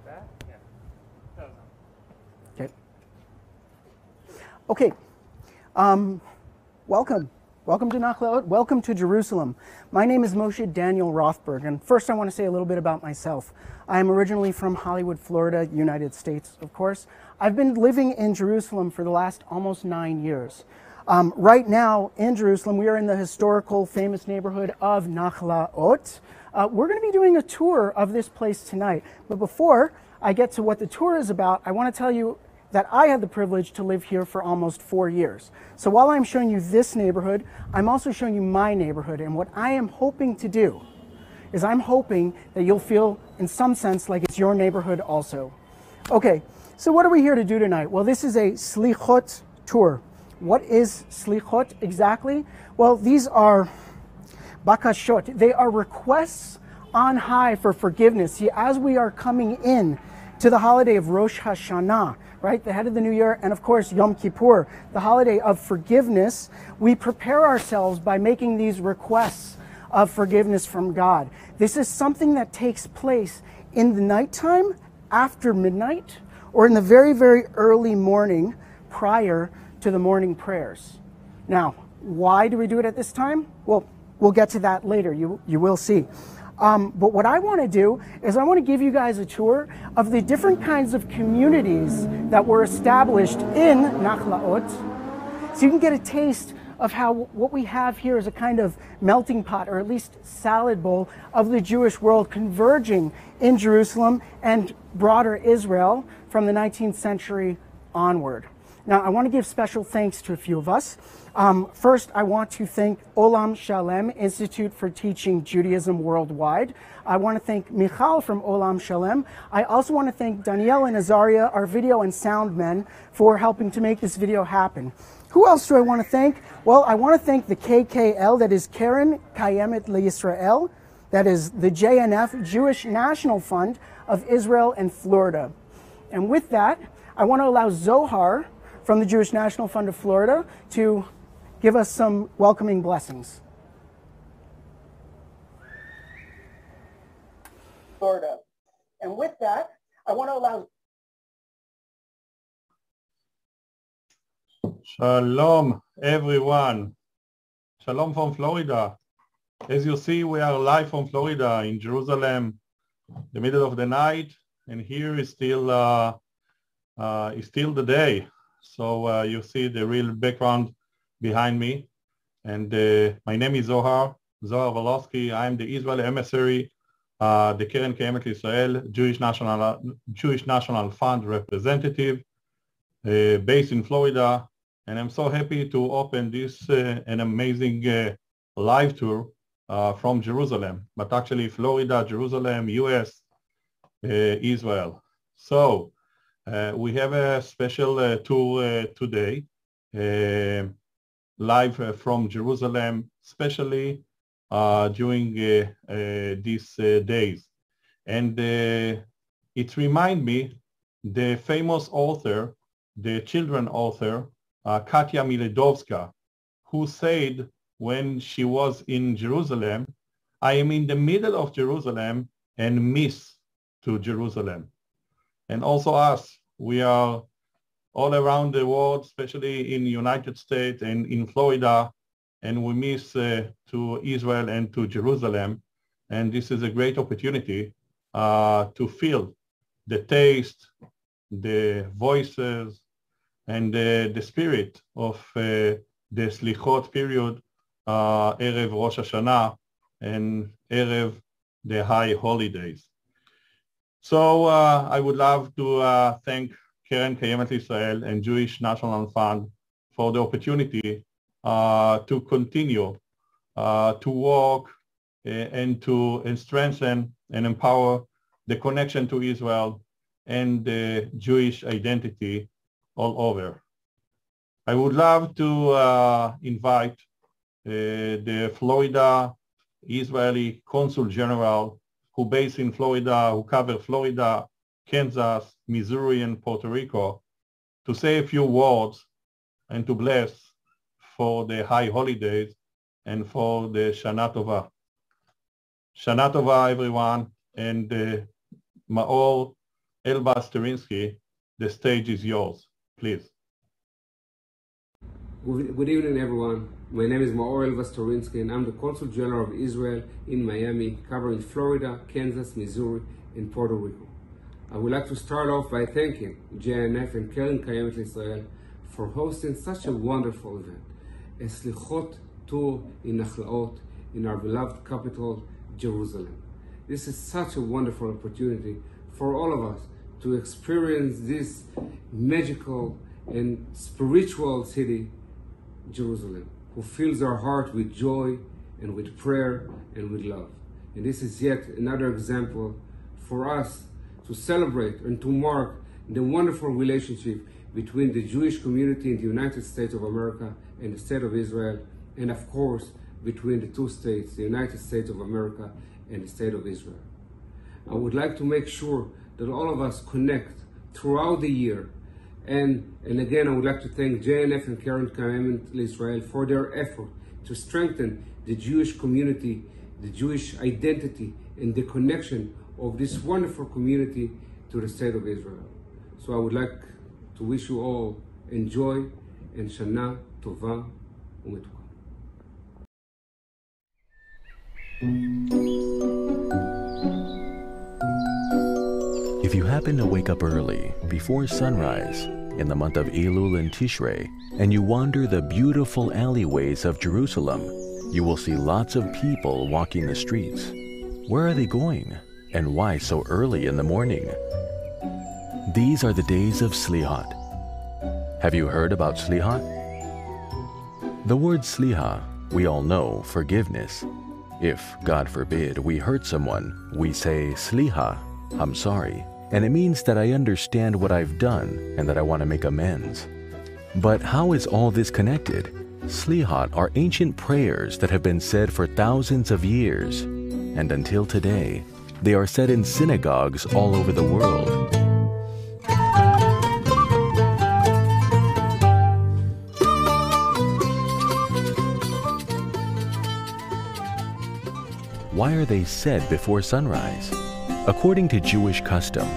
Okay. Okay. Welcome. Welcome to Nachlaot. Welcome to Jerusalem. My name is Moshe Daniel Rothberg, and first I want to say a little bit about myself. I am originally from Hollywood, Florida, United States, of course. I've been living in Jerusalem for the last almost 9 years. Right now in Jerusalem, we are in the historical, famous neighborhood of Nachlaot. We're going to be doing a tour of this place tonight. But before I get to what the tour is about, I want to tell you that I had the privilege to live here for almost 4 years. So while I'm showing you this neighborhood, I'm also showing you my neighborhood. And what I am hoping to do is I'm hoping that you'll feel, in some sense, like it's your neighborhood also. Okay, so what are we here to do tonight? Well, this is a slichot tour. What is slichot exactly? Well, these are bakashot. They are requests on high for forgiveness. See, as we are coming in to the holiday of Rosh Hashanah, right, the head of the new year, and of course Yom Kippur, the holiday of forgiveness, we prepare ourselves by making these requests of forgiveness from God. This is something that takes place in the nighttime, after midnight, or in the very, very early morning prior to the morning prayers. Now, why do we do it at this time? Well, we'll get to that later. You will see. But what I want to do is I want to give you guys a tour of the different kinds of communities that were established in Nachlaot, so you can get a taste of how what we have here is a kind of melting pot, or at least salad bowl, of the Jewish world converging in Jerusalem and broader Israel from the 19th century onward. Now, I want to give special thanks to a few of us. First, I want to thank Olam Shalem Institute for Teaching Judaism Worldwide. I want to thank Michal from Olam Shalem. I also want to thank Danielle and Arya, our video and sound men, for helping to make this video happen. Who else do I want to thank? Well, I want to thank the KKL, that is Keren Kayemet LeYisrael, that is the JNF, Jewish National Fund of Israel and Florida. And with that, I want to allow Zohar from the Jewish National Fund of Florida to give us some welcoming blessings. Florida. And with that, I want to allow... Shalom, everyone. Shalom from Florida. As you see, we are live from Florida in Jerusalem, the middle of the night, and here is still the day. So you see the real background behind me. And my name is Zohar Volosky. I'm the Israeli emissary, the Keren Kayemet LeYisrael Jewish National Fund representative, based in Florida. And I'm so happy to open this an amazing live tour from Jerusalem, but actually Florida, Jerusalem, US, Israel. So we have a special tour today, live from Jerusalem, especially during these days. And it reminds me the famous author, the children author, Katya Miledowska, who said when she was in Jerusalem, I am in the middle of Jerusalem and miss to Jerusalem. And also us, we are all around the world, especially in the United States and in Florida, and we miss to Israel and to Jerusalem. And this is a great opportunity to feel the taste, the voices, and the spirit of the Slichot period, Erev Rosh Hashanah and Erev the high holidays. So I would love to thank Keren Kayemet LeYisrael and Jewish National Fund for the opportunity to continue to work and to strengthen and empower the connection to Israel and the Jewish identity all over. I would love to invite the Florida Israeli Consul General, who based in Florida, who cover Florida, Kansas, Missouri, and Puerto Rico, to say a few words and to bless for the high holidays and for the Shana Tova. Shana Tova, everyone, and Maor Elba Sterinsky, the stage is yours, please. Good evening, everyone. My name is Maor Elba Sterinsky, and I'm the Consul General of Israel in Miami, covering Florida, Kansas, Missouri, and Puerto Rico. I would like to start off by thanking JNF and Keren Kayemet Israel for hosting such a wonderful event, a slichot tour in Nachlaot, in our beloved capital, Jerusalem. This is such a wonderful opportunity for all of us to experience this magical and spiritual city, Jerusalem, who fills our heart with joy and with prayer and with love. And this is yet another example for us to celebrate and to mark the wonderful relationship between the Jewish community in the United States of America and the State of Israel, and of course, between the two states, the United States of America and the State of Israel. I would like to make sure that all of us connect throughout the year. And again, I would like to thank JNF and Keren Kayemet Israel for their effort to strengthen the Jewish community, the Jewish identity, and the connection of this wonderful community to the State of Israel. So I would like to wish you all enjoy and Shana Tova Umetuka. If you happen to wake up early, before sunrise, in the month of Elul and Tishrei, and you wander the beautiful alleyways of Jerusalem, you will see lots of people walking the streets. Where are they going? And why so early in the morning? These are the days of slichot. Have you heard about slichot? The word slicha, we all know, forgiveness. If, God forbid, we hurt someone, we say, slicha, I'm sorry. And it means that I understand what I've done and that I want to make amends. But how is all this connected? Slichot are ancient prayers that have been said for thousands of years. And until today, they are said in synagogues all over the world. Why are they said before sunrise? According to Jewish custom,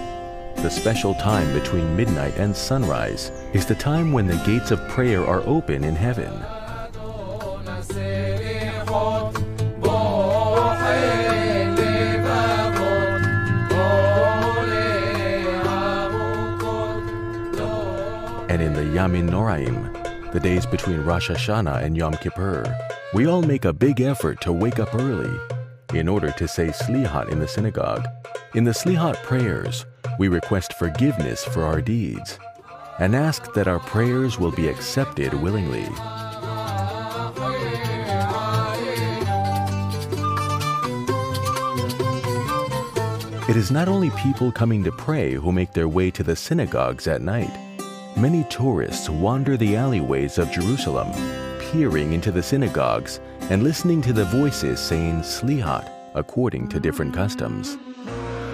the special time between midnight and sunrise is the time when the gates of prayer are open in heaven. And in the Yamin Noraim, the days between Rosh Hashanah and Yom Kippur, we all make a big effort to wake up early in order to say slichot in the synagogue. In the slichot prayers, we request forgiveness for our deeds and ask that our prayers will be accepted willingly. It is not only people coming to pray who make their way to the synagogues at night. Many tourists wander the alleyways of Jerusalem, peering into the synagogues and listening to the voices saying slichot according to different customs.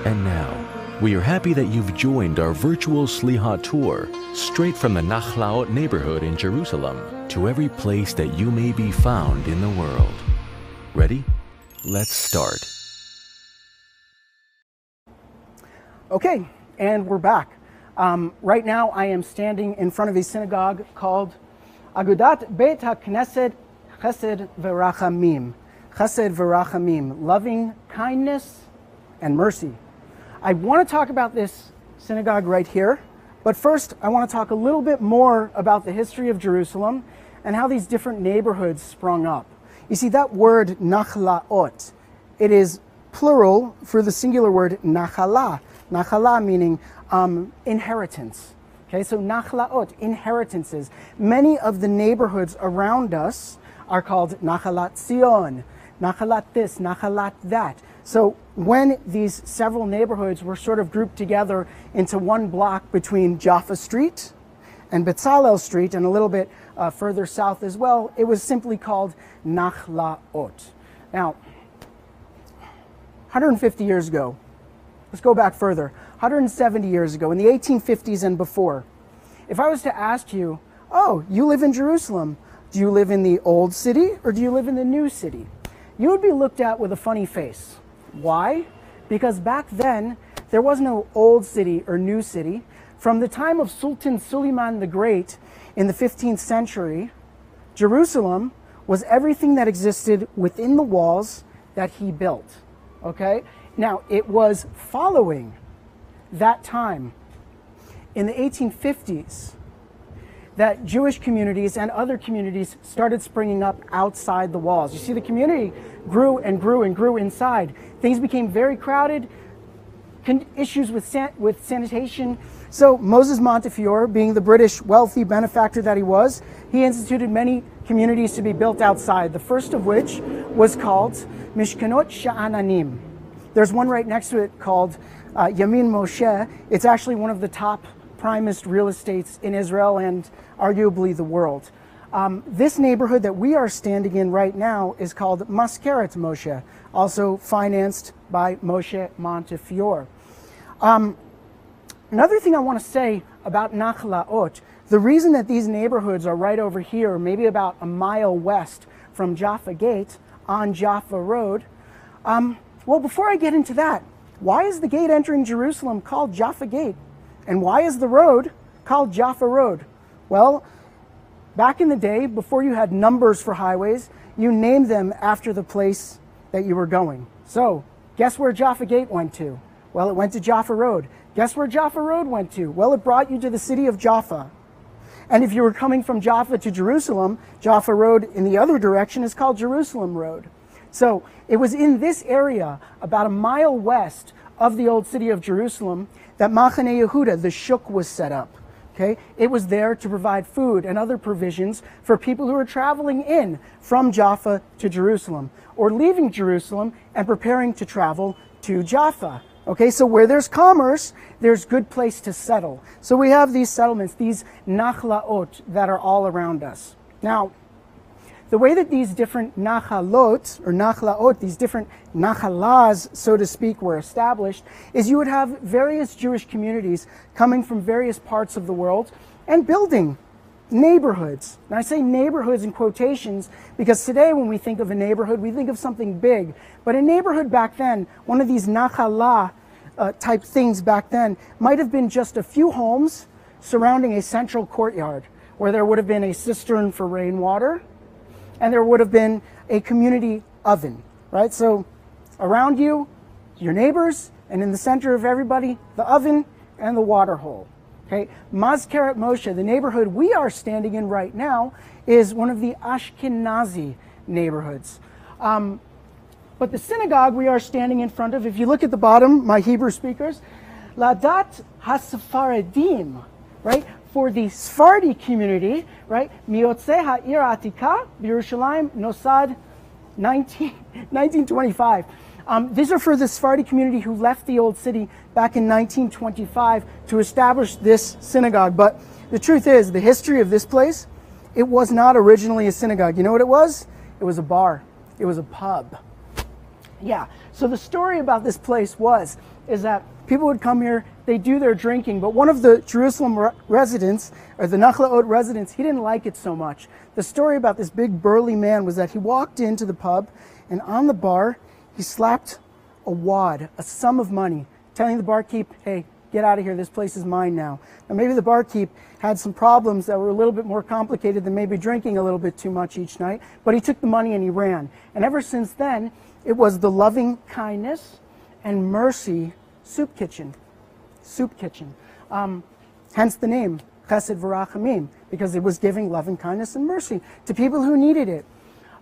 And now, we are happy that you've joined our virtual slichot tour straight from the Nachlaot neighborhood in Jerusalem to every place that you may be found in the world. Ready? Let's start. Okay, and we're back. Right now I am standing in front of a synagogue called Agudat Beit HaKnesset Chesed V'Rachamim. Chesed V'Rachamim, loving kindness and mercy. I want to talk about this synagogue right here, but first I want to talk a little bit more about the history of Jerusalem and how these different neighborhoods sprung up. You see, that word Nachlaot, it is plural for the singular word Nachala. Nachala meaning inheritance. Okay, so Nachlaot, inheritances. Many of the neighborhoods around us are called Nachalat Zion, Nachalat this, Nachalat that. So when these several neighborhoods were sort of grouped together into one block between Jaffa Street and Bezalel Street and a little bit further south as well, it was simply called Nachlaot. Now, 150 years ago, let's go back further, 170 years ago, in the 1850s and before, if I was to ask you, oh, you live in Jerusalem, do you live in the old city or do you live in the new city? You would be looked at with a funny face. Why? Because back then, There was no old city or new city. From the time of Sultan Suleiman the Great in the 15th century, Jerusalem was everything that existed within the walls that he built. Okay? Now, it was following that time in the 1850s that Jewish communities and other communities started springing up outside the walls. You see, the community grew and grew and grew inside. Things became very crowded, issues with sanitation. So Moses Montefiore, being the British wealthy benefactor that he was, he instituted many communities to be built outside, the first of which was called Mishkanot Sha'ananim. There's one right next to it called Yamin Moshe. It's actually one of the top primest real estates in Israel and arguably the world. This neighborhood that we are standing in right now is called Maskeret Moshe, also financed by Moshe Montefiore. Another thing I want to say about Nachlaot, the reason that these neighborhoods are right over here, maybe about a mile west from Jaffa Gate on Jaffa Road, well, before I get into that, why is the gate entering Jerusalem called Jaffa Gate? And why is the road called Jaffa Road? Well, back in the day, before you had numbers for highways, you named them after the place that you were going. So, guess where Jaffa Gate went to? Well, it went to Jaffa Road. Guess where Jaffa Road went to? Well, it brought you to the city of Jaffa. And if you were coming from Jaffa to Jerusalem, Jaffa Road in the other direction is called Jerusalem Road. So it was in this area, about a mile west of the old city of Jerusalem, that Machane Yehuda, the shuk, was set up. Okay? It was there to provide food and other provisions for people who were traveling in from Jaffa to Jerusalem, or leaving Jerusalem and preparing to travel to Jaffa. Okay, so where there's commerce, there's good place to settle. So we have these settlements, these Nachlaot that are all around us. Now, the way that these different Nachalot, or Nachlaot, these different Nachalas, so to speak, were established, is you would have various Jewish communities coming from various parts of the world and building neighborhoods. And I say neighborhoods in quotations because today when we think of a neighborhood, we think of something big. But a neighborhood back then, one of these Nachala type things back then, might have been just a few homes surrounding a central courtyard where there would have been a cistern for rainwater, and there would have been a community oven, right? So around you, your neighbors, and in the center of everybody, the oven and the water hole. Okay, Maskeret Moshe, the neighborhood we are standing in right now, is one of the Ashkenazi neighborhoods. But the synagogue we are standing in front of, if you look at the bottom, my Hebrew speakers, Ladat HaSephardim, right? For the Sephardi community, right? Miyotzei Ha'ir Atika, Yerushalayim, Nosad, 1925. These are for the Sephardi community who left the old city back in 1925 to establish this synagogue. But the truth is, the history of this place, it was not originally a synagogue. You know what it was? It was a bar. It was a pub. Yeah, so the story about this place is that people would come here, they do their drinking, but one of the Jerusalem residents, or the Nachlaot residents, he didn't like it so much. The story about this big burly man was that he walked into the pub, and on the bar, he slapped a wad, a sum of money, telling the barkeep, hey, get out of here, this place is mine now. Now maybe the barkeep had some problems that were a little bit more complicated than maybe drinking a little bit too much each night, but he took the money and he ran. And ever since then, it was the loving kindness and mercy soup kitchen. Soup kitchen. Hence the name, Chesed V'Rachamim, because it was giving loving kindness and mercy to people who needed it.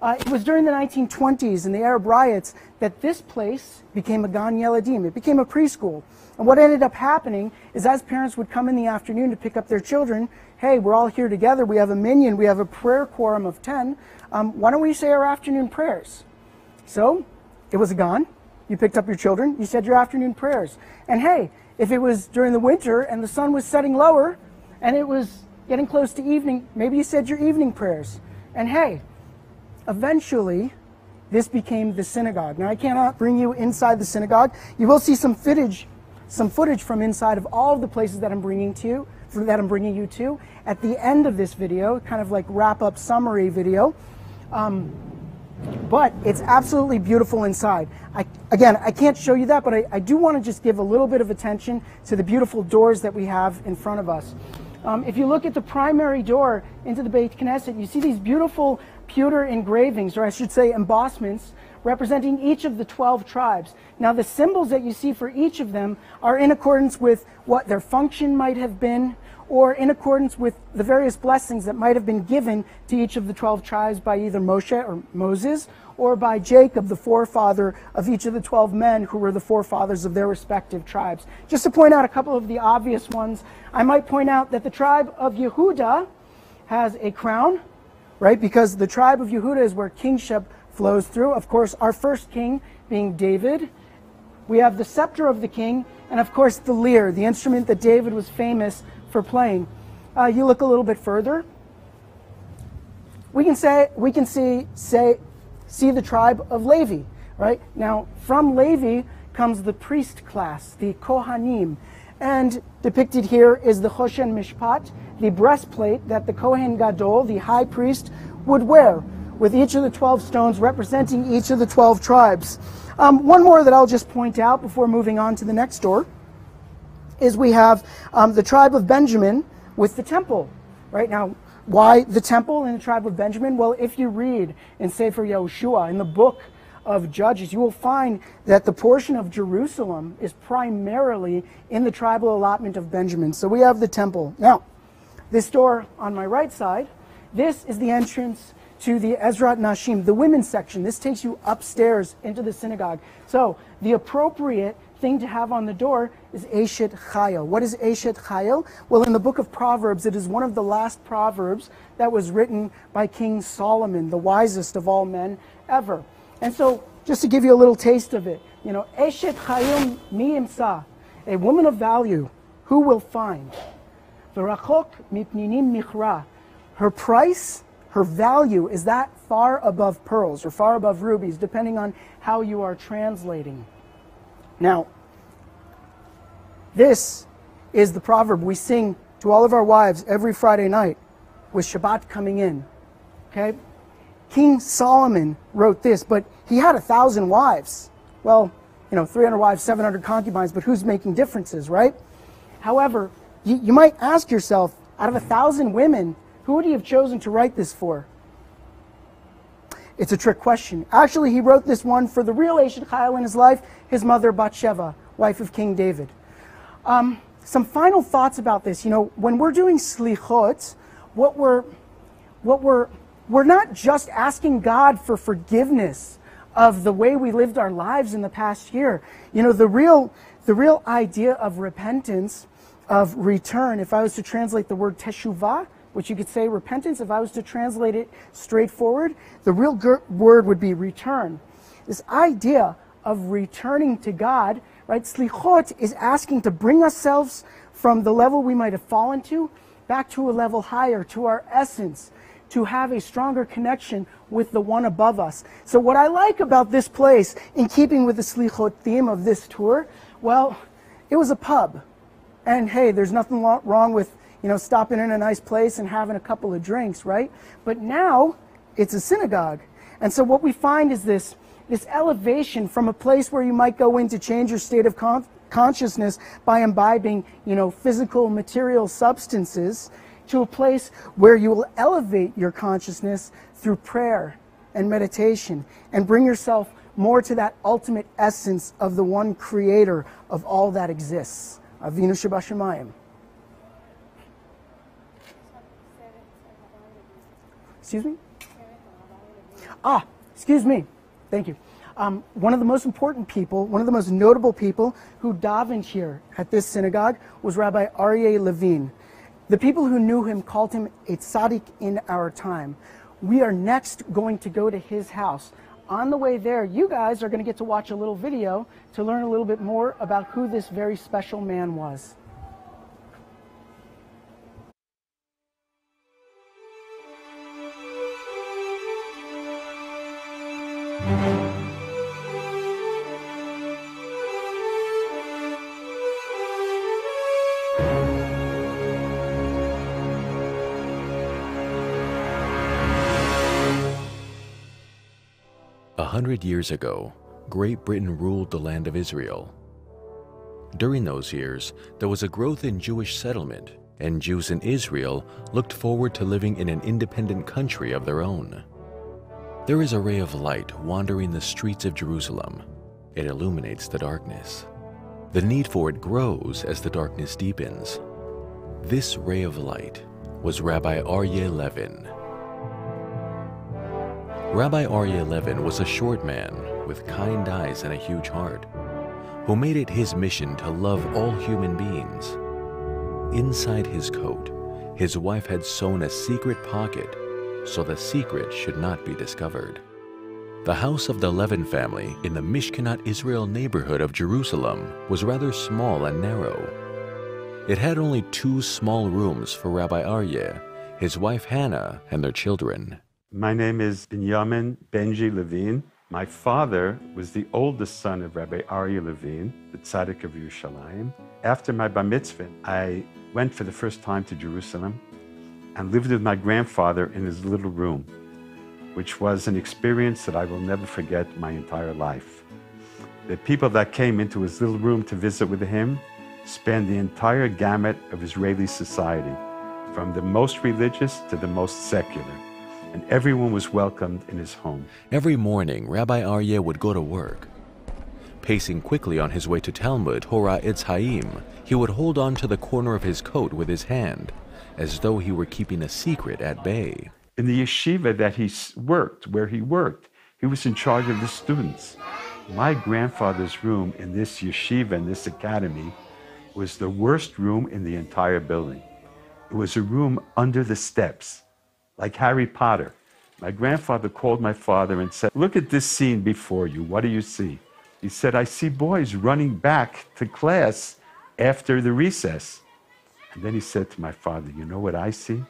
It was during the 1920s and the Arab riots that this place became a Gan Yeladim. It became a preschool. And what ended up happening is as parents would come in the afternoon to pick up their children, hey, we're all here together, we have a minyan, we have a prayer quorum of 10, why don't we say our afternoon prayers? So, it was a Gan. You picked up your children, you said your afternoon prayers. And hey, if it was during the winter and the sun was setting lower and it was getting close to evening, maybe you said your evening prayers. And hey, eventually, this became the synagogue. Now, I cannot bring you inside the synagogue. You will see some footage from inside of all of the places that I'm bringing you to at the end of this video, kind of like wrap-up summary video. but it's absolutely beautiful inside. Again, I can't show you that, but I do want to just give a little bit of attention to the beautiful doors that we have in front of us. If you look at the primary door into the Beit Knesset, you see these beautiful pewter engravings, or I should say embossments, representing each of the 12 tribes. Now, the symbols that you see for each of them are in accordance with what their function might have been, or in accordance with the various blessings that might have been given to each of the 12 tribes by either Moshe or Moses, or by Jacob, the forefather of each of the 12 men who were the forefathers of their respective tribes. Just to point out a couple of the obvious ones, I might point out that the tribe of Yehuda has a crown, right? Because the tribe of Yehuda is where kingship flows through. Of course, our first king being David. We have the scepter of the king, and of course the lyre, the instrument that David was famous for playing. You look a little bit further, we can see the tribe of Levi, right? Now, from Levi comes the priest class, the Kohanim, and depicted here is the Choshen Mishpat, the breastplate that the Kohen Gadol, the high priest, would wear, with each of the 12 stones representing each of the 12 tribes. One more that I'll just point out before moving on to the next door is we have the tribe of Benjamin with the temple. Right now, why the temple in the tribe of Benjamin? Well, if you read in Sefer Yehoshua, in the book of Judges, you will find that the portion of Jerusalem is primarily in the tribal allotment of Benjamin. So we have the temple. Now, this door on my right side, this is the entrance to the Ezrat Nashim, the women's section. This takes you upstairs into the synagogue. So the appropriate thing to have on the door is Eshet Chayil. What is Eshet Chayil? Well, in the book of Proverbs, it is one of the last proverbs that was written by King Solomon, the wisest of all men ever. And so, just to give you a little taste of it, Eshet Chayil mi imsa, a woman of value, who will find? V'rachok mipninim michra. Her price, her value is that far above pearls or far above rubies, depending on how you are translating. Now, this is the proverb we sing to all of our wives every Friday night with Shabbat coming in. Okay? King Solomon wrote this, but he had 1,000 wives. Well, 300 wives, 700 concubines, but who's making differences, right? However, you might ask yourself, out of 1,000 women, who would he have chosen to write this for? It's a trick question. Actually, he wrote this one for the real Eshet Chayil in his life, his mother Bathsheba, wife of King David. Some final thoughts about this. When we're doing slichot, we're not just asking God for forgiveness of the way we lived our lives in the past year. The real idea of repentance, of return, if I was to translate the word teshuvah, which you could say repentance, if I was to translate it straightforward, the real word would be return. This idea of returning to God, right? Slichot is asking to bring ourselves from the level we might have fallen to back to a level higher, to our essence, to have a stronger connection with the one above us. So what I like about this place, in keeping with the Slichot theme of this tour, well, it was a pub. And hey, there's nothing wrong with stopping in a nice place and having a couple of drinks, right? But now it's a synagogue. And so what we find is this elevation from a place where you might go in to change your state of consciousness by imbibing, physical, material substances, to a place where you will elevate your consciousness through prayer and meditation and bring yourself more to that ultimate essence of the one creator of all that exists. Avinu Shebashamayim. Excuse me? Excuse me. Thank you. One of the most important people, one of the most notable people who davened here at this synagogue was Rabbi Arya Levine. The people who knew him called him a tzaddik in our time. We are next going to go to his house. On the way there, you guys are going to get to watch a little video to learn a little bit more about who this very special man was. 100 years ago, Great Britain ruled the land of Israel. During those years, there was a growth in Jewish settlement, and Jews in Israel looked forward to living in an independent country of their own. There is a ray of light wandering the streets of Jerusalem. It illuminates the darkness. The need for it grows as the darkness deepens. This ray of light was Rabbi Arya Levine. Rabbi Arya Levine was a short man with kind eyes and a huge heart, who made it his mission to love all human beings. Inside his coat, his wife had sewn a secret pocket so the secret should not be discovered. The house of the Levine family in the Mishkenot Israel neighborhood of Jerusalem was rather small and narrow. It had only 2 small rooms for Rabbi Arya, his wife Hannah, and their children. My name is Binyamin Benji Levine. My father was the oldest son of Rabbi Arya Levine, the tzaddik of Yerushalayim. After my bar mitzvah, I went for the first time to Jerusalem and lived with my grandfather in his little room, which was an experience that I will never forget my entire life. The people that came into his little room to visit with him spanned the entire gamut of Israeli society, from the most religious to the most secular, and everyone was welcomed in his home. Every morning, Rabbi Arya would go to work. Pacing quickly on his way to Talmud, Hora Etz Haim, he would hold on to the corner of his coat with his hand, as though he were keeping a secret at bay. In the yeshiva that where he worked, he was in charge of the students. My grandfather's room in this yeshiva, in this academy, was the worst room in the entire building. It was a room under the steps, like Harry Potter. My grandfather called my father and said, "Look at this scene before you. What do you see?" He said, "I see boys running back to class after the recess." And then he said to my father, "You know what I see?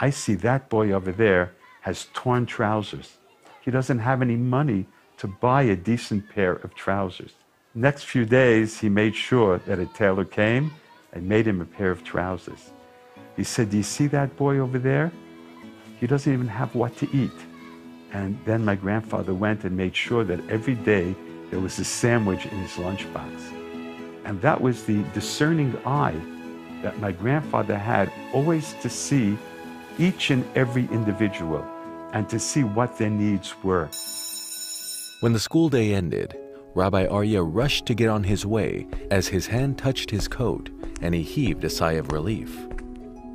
I see that boy over there has torn trousers. He doesn't have any money to buy a decent pair of trousers." Next few days, he made sure that a tailor came and made him a pair of trousers. He said, "Do you see that boy over there? He doesn't even have what to eat." And then my grandfather went and made sure that every day there was a sandwich in his lunchbox. And that was the discerning eye that my grandfather had, always to see each and every individual and to see what their needs were. When the school day ended, Rabbi Arya rushed to get on his way as his hand touched his coat and he heaved a sigh of relief.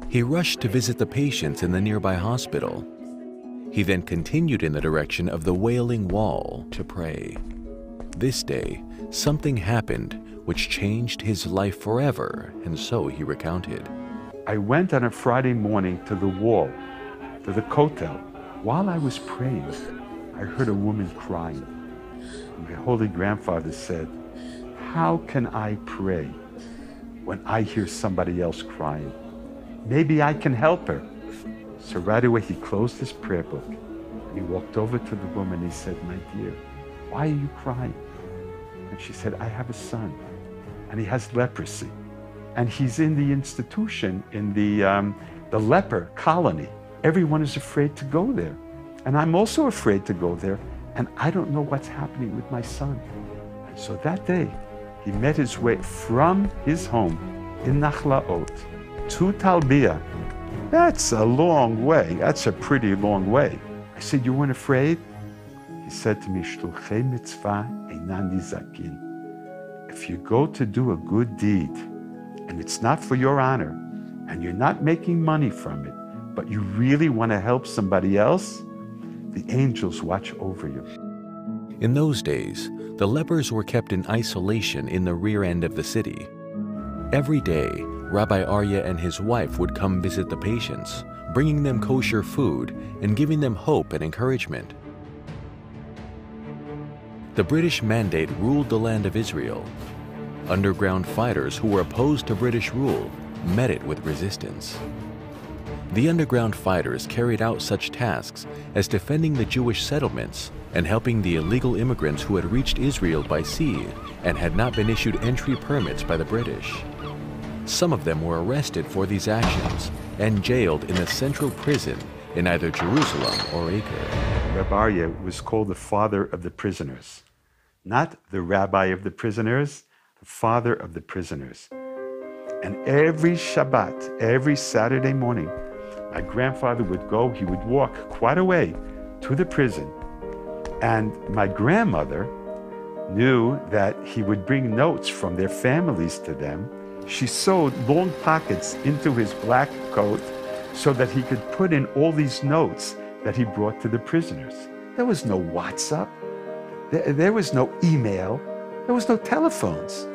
He rushed to visit the patients in the nearby hospital. He then continued in the direction of the Wailing Wall to pray. This day, something happened which changed his life forever, and so he recounted. I went on a Friday morning to the wall, to the kotel. While I was praying, I heard a woman crying. My holy grandfather said, "How can I pray when I hear somebody else crying? Maybe I can help her." So right away he closed his prayer book and he walked over to the woman and he said, "My dear, why are you crying?" And she said, "I have a son and he has leprosy and he's in the institution, in the leper colony. Everyone is afraid to go there. And I'm also afraid to go there, and I don't know what's happening with my son." And so that day, he made his way from his home in Nachlaot to Talbia. That's a long way. That's a pretty long way. I said, "You weren't afraid?" He said to me, "Shluchei mitzvah einan nizakin." If you go to do a good deed, and it's not for your honor, and you're not making money from it, but you really want to help somebody else, the angels watch over you. In those days, the lepers were kept in isolation in the rear end of the city. Every day, Rabbi Arya and his wife would come visit the patients, bringing them kosher food and giving them hope and encouragement. The British Mandate ruled the land of Israel. Underground fighters who were opposed to British rule met it with resistance. The underground fighters carried out such tasks as defending the Jewish settlements and helping the illegal immigrants who had reached Israel by sea and had not been issued entry permits by the British. Some of them were arrested for these actions and jailed in the central prison in either Jerusalem or Acre. Rabbi Arya was called the father of the prisoners. Not the rabbi of the prisoners, the father of the prisoners. And every Shabbat, every Saturday morning, my grandfather would go, he would walk quite a way to the prison. And my grandmother knew that he would bring notes from their families to them. She sewed long pockets into his black coat so that he could put in all these notes that he brought to the prisoners. There was no WhatsApp. There was no email. There was no telephones.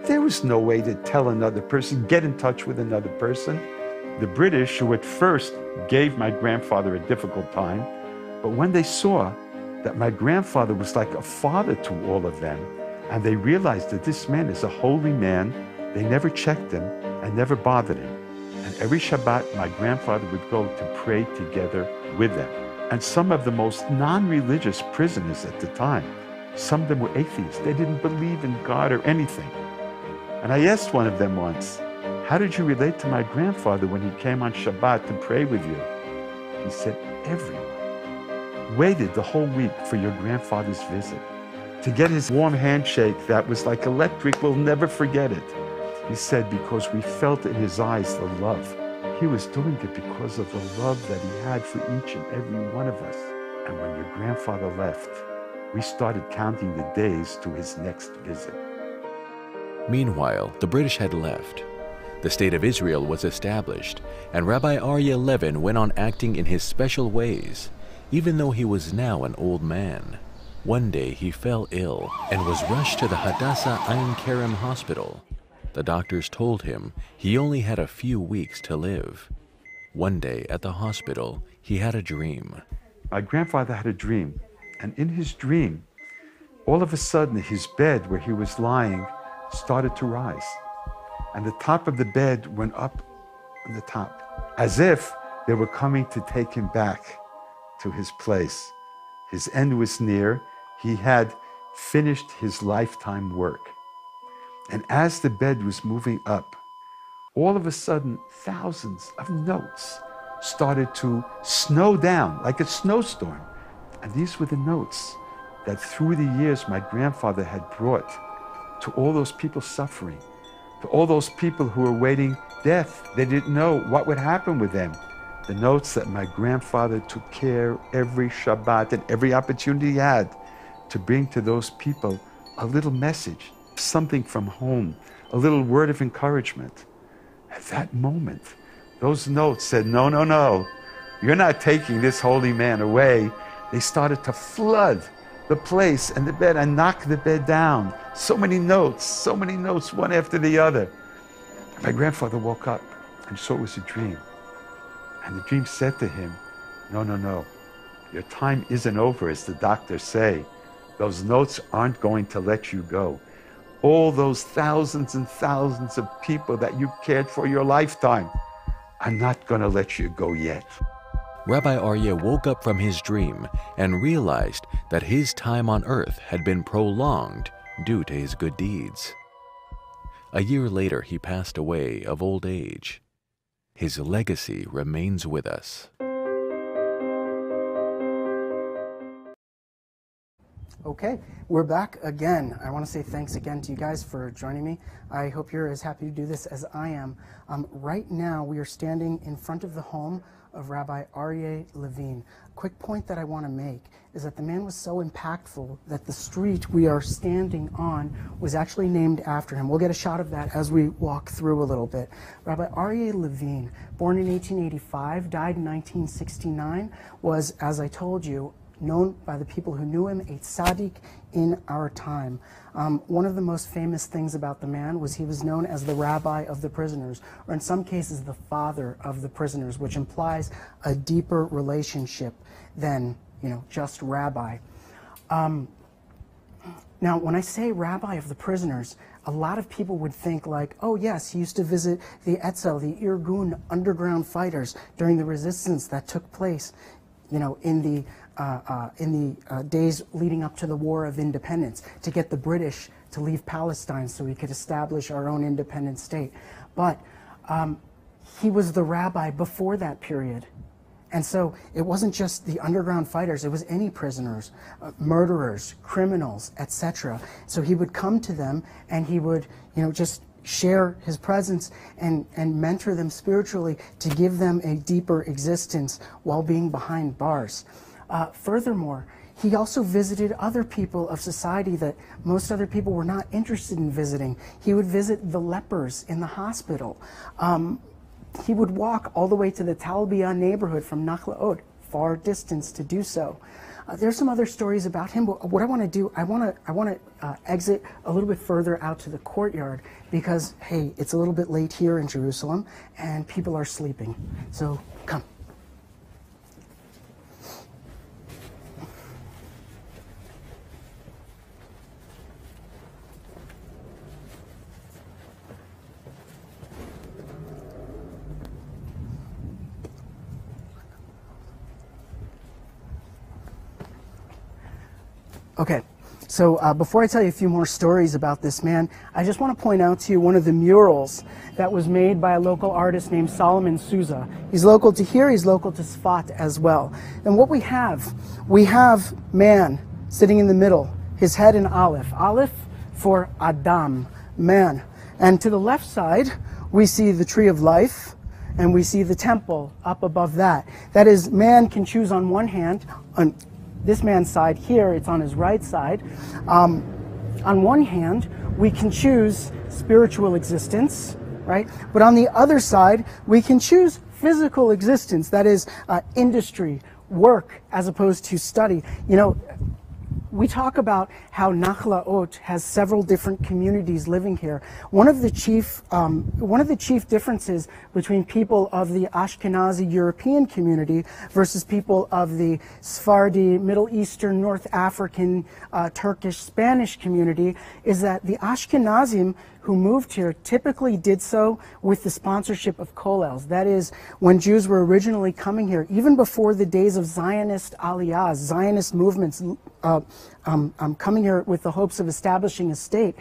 There was no way to tell another person, get in touch with another person. The British, who at first gave my grandfather a difficult time, but when they saw that my grandfather was like a father to all of them, and they realized that this man is a holy man, they never checked him and never bothered him. And every Shabbat, my grandfather would go to pray together with them. And some of the most non-religious prisoners at the time, some of them were atheists. They didn't believe in God or anything. And I asked one of them once, how did you relate to my grandfather when he came on Shabbat to pray with you? He said, everyone waited the whole week for your grandfather's visit. To get his warm handshake that was like electric, we'll never forget it. He said, because we felt in his eyes the love. He was doing it because of the love that he had for each and every one of us. And when your grandfather left, we started counting the days to his next visit. Meanwhile, the British had left. The State of Israel was established, and Rabbi Arya Levin went on acting in his special ways, even though he was now an old man. One day he fell ill and was rushed to the Hadassah Ein Kerem hospital. The doctors told him he only had a few weeks to live. One day at the hospital, he had a dream. My grandfather had a dream, and in his dream, all of a sudden his bed where he was lying started to rise. And the top of the bed went up on the top, as if they were coming to take him back to his place. His end was near. He had finished his lifetime work. And as the bed was moving up, all of a sudden, thousands of notes started to snow down like a snowstorm. And these were the notes that through the years my grandfather had brought to all those people suffering, to all those people who were waiting death. They didn't know what would happen with them. The notes that my grandfather took care every Shabbat and every opportunity he had to bring to those people a little message, something from home, a little word of encouragement. At that moment, those notes said, no, no, no, you're not taking this holy man away. They started to flood the place and the bed and knock the bed down. So many notes, one after the other. My grandfather woke up and saw it was a dream. And the dream said to him, no, no, no, your time isn't over, as the doctors say. Those notes aren't going to let you go. All those thousands and thousands of people that you cared for your lifetime are not going to let you go yet. Rabbi Arya woke up from his dream and realized that his time on earth had been prolonged due to his good deeds. A year later, he passed away of old age. His legacy remains with us. Okay, we're back again. I want to say thanks again to you guys for joining me. I hope you're as happy to do this as I am. Right now, we are standing in front of the home of Rabbi Arie Levine. Quick point that I want to make is that the man was so impactful that the street we are standing on was actually named after him. We'll get a shot of that as we walk through a little bit. Rabbi Arie Levine, born in 1885, died in 1969, was, as I told you, known by the people who knew him, a tzaddik in our time. One of the most famous things about the man was he was known as the rabbi of the prisoners, or in some cases the father of the prisoners, which implies a deeper relationship than, just rabbi. Now, when I say rabbi of the prisoners, a lot of people would think like, oh yes, he used to visit the Etzel, the Irgun underground fighters during the resistance that took place, in the days leading up to the War of Independence, to get the British to leave Palestine so we could establish our own independent state. But he was the rabbi before that period. And so it wasn't just the underground fighters, it was any prisoners, murderers, criminals, etc. So he would come to them and he would, just share his presence and mentor them spiritually to give them a deeper existence while being behind bars. Furthermore, he also visited other people of society that most other people were not interested in visiting. He would visit the lepers in the hospital. He would walk all the way to the Talbiya neighborhood from Nachlaot, far distance to do so. There's some other stories about him, but what I want to do, I want to exit a little bit further out to the courtyard because, hey, it's a little bit late here in Jerusalem and people are sleeping. So come. Okay, so before I tell you a few more stories about this man, I just want to point out to you one of the murals that was made by a local artist named Solomon Souza. He's local to here, he's local to Sfat as well. And what we have man sitting in the middle, his head in Aleph. Aleph for Adam, man. And to the left side, we see the tree of life, and we see the temple up above that. That is, man can choose on one hand, on this man's side here, it's on his right side. On one hand, we can choose spiritual existence, right? But on the other side, we can choose physical existence, that is industry, work, as opposed to study. We talk about how Nachlaot has several different communities living here. One of the chief differences between people of the Ashkenazi European community versus people of the Sephardi, Middle Eastern, North African, Turkish, Spanish community is that the Ashkenazim who moved here typically did so with the sponsorship of kollels. That is, when Jews were originally coming here, even before the days of Zionist aliyahs, Zionist movements coming here with the hopes of establishing a state,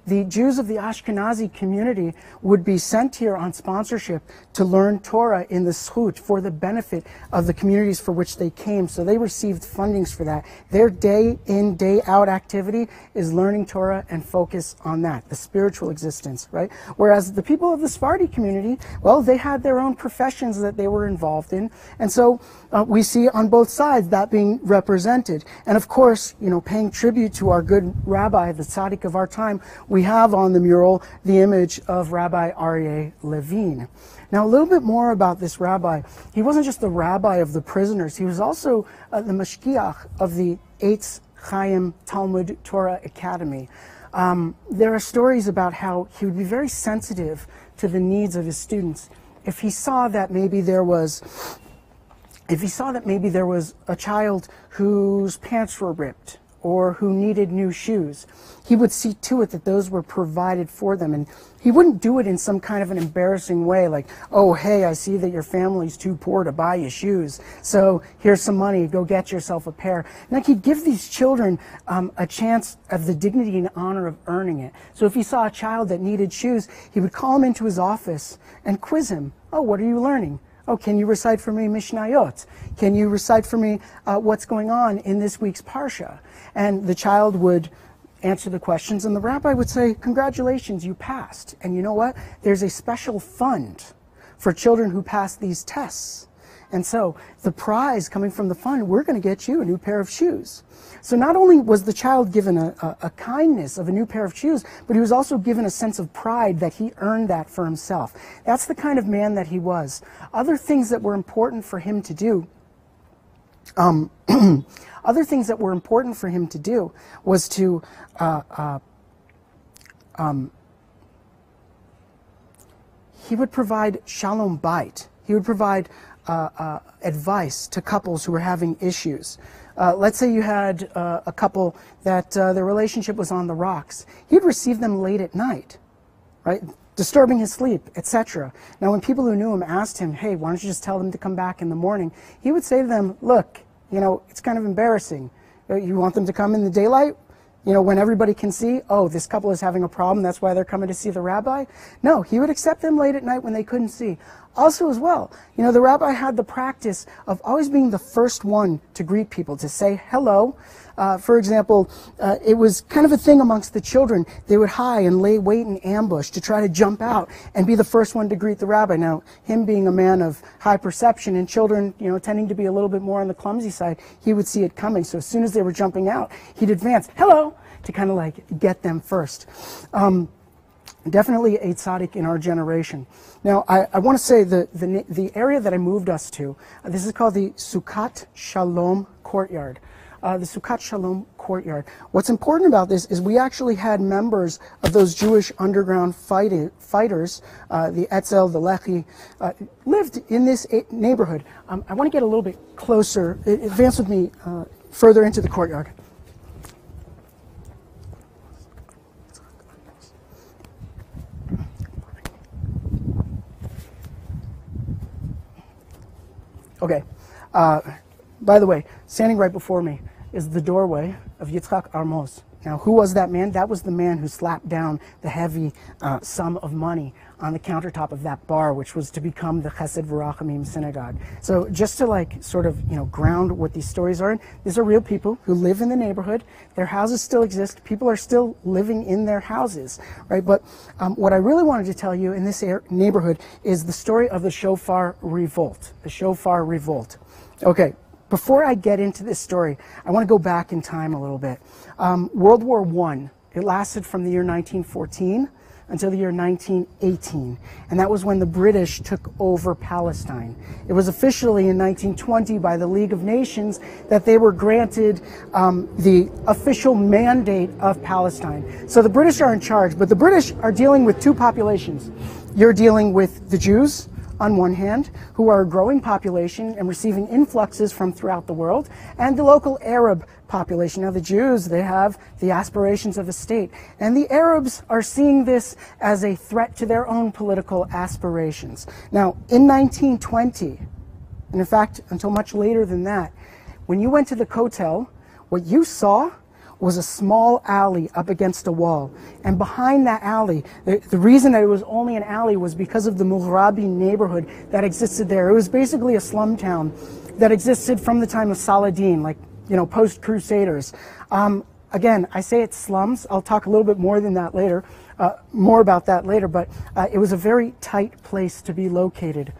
the Jews of the Ashkenazi community would be sent here on sponsorship to learn Torah in the slichot for the benefit of the communities for which they came. So they received fundings for that. Their day in, day out activity is learning Torah and focus on that, the spiritual existence, right? Whereas the people of the Sephardi community, well, they had their own professions that they were involved in. And so we see on both sides that being represented. And of course, paying tribute to our good rabbi, the tzaddik of our time, we have on the mural the image of Rabbi Arya Levine. Now, a little bit more about this rabbi. He wasn't just the rabbi of the prisoners. He was also the mashgiach of the Eitz Chaim Talmud Torah Academy. There are stories about how he would be very sensitive to the needs of his students. If he saw that maybe there was a child whose pants were ripped or who needed new shoes, he would see to it that those were provided for them. And he wouldn't do it in some kind of an embarrassing way, like, oh, hey, I see that your family's too poor to buy you shoes, so here's some money, go get yourself a pair. Like, he'd give these children a chance of the dignity and honor of earning it. So if he saw a child that needed shoes, he would call him into his office and quiz him. Oh, what are you learning? Oh, can you recite for me Mishnayot? Can you recite for me what's going on in this week's Parsha? And the child would answer the questions, and the rabbi would say, congratulations, you passed. And you know what? There's a special fund for children who pass these tests. And so the prize coming from the fund, we're going to get you a new pair of shoes. So not only was the child given a kindness of a new pair of shoes, but he was also given a sense of pride that he earned that for himself. That's the kind of man that he was. Other things that were important for him to do, was to he would provide shalom bait. He would provide advice to couples who were having issues. Let's say you had a couple that their relationship was on the rocks. He'd receive them late at night, right? Disturbing his sleep, etc. Now, when people who knew him asked him, hey, why don't you just tell them to come back in the morning? He would say to them, look, it's kind of embarrassing. You want them to come in the daylight? When everybody can see, oh, this couple is having a problem, that's why they're coming to see the rabbi? No, he would accept them late at night when they couldn't see. also as well, you know, the rabbi had the practice of always being the first one to greet people, to say hello. For example, it was kind of a thing amongst the children. They would hide and lay wait in ambush to try to jump out and be the first one to greet the rabbi. Now, him being a man of high perception and children, you know, tending to be a little bit more on the clumsy side, he would see it coming. So as soon as they were jumping out, he'd advance, hello, to kind of like get them first. Definitely a tzaddik in our generation. Now, I want to say the area that I moved us to, this is called the Sukkot Shalom Courtyard. The Sukkot Shalom Courtyard. What's important about this is we actually had members of those Jewish underground fighters, the Etzel, the Lehi, lived in this neighborhood. I want to get a little bit closer, advance with me further into the courtyard. Okay, by the way, standing right before me is the doorway of Yitzchak Armos. Now, who was that man? That was the man who slapped down the heavy sum of money on the countertop of that bar, which was to become the Chesed V'Rachamim Synagogue. So just to like sort of, you know, ground what these stories are in, these are real people who live in the neighborhood. Their houses still exist. People are still living in their houses, right? But what I really wanted to tell you in this neighborhood is the story of the Shofar Revolt. The Shofar Revolt. Okay. Before I get into this story, I want to go back in time a little bit. World War I, it lasted from the year 1914 until the year 1918, and that was when the British took over Palestine. It was officially in 1920 by the League of Nations that they were granted the official mandate of Palestine. So the British are in charge, but the British are dealing with two populations. You're dealing with the Jews, on one hand, who are a growing population and receiving influxes from throughout the world, and the local Arab population. Now, the Jews, they have the aspirations of a state, and the Arabs are seeing this as a threat to their own political aspirations. Now, in 1920, and in fact, until much later than that, when you went to the Kotel, what you saw was a small alley up against a wall. And behind that alley, the reason that it was only an alley was because of the Mughrabi neighborhood that existed there. It was basically a slum town that existed from the time of Saladin, like, you know, post-Crusaders. Again, I say it's slums. I'll talk a little bit more than that later, more about that later, but it was a very tight place to be located.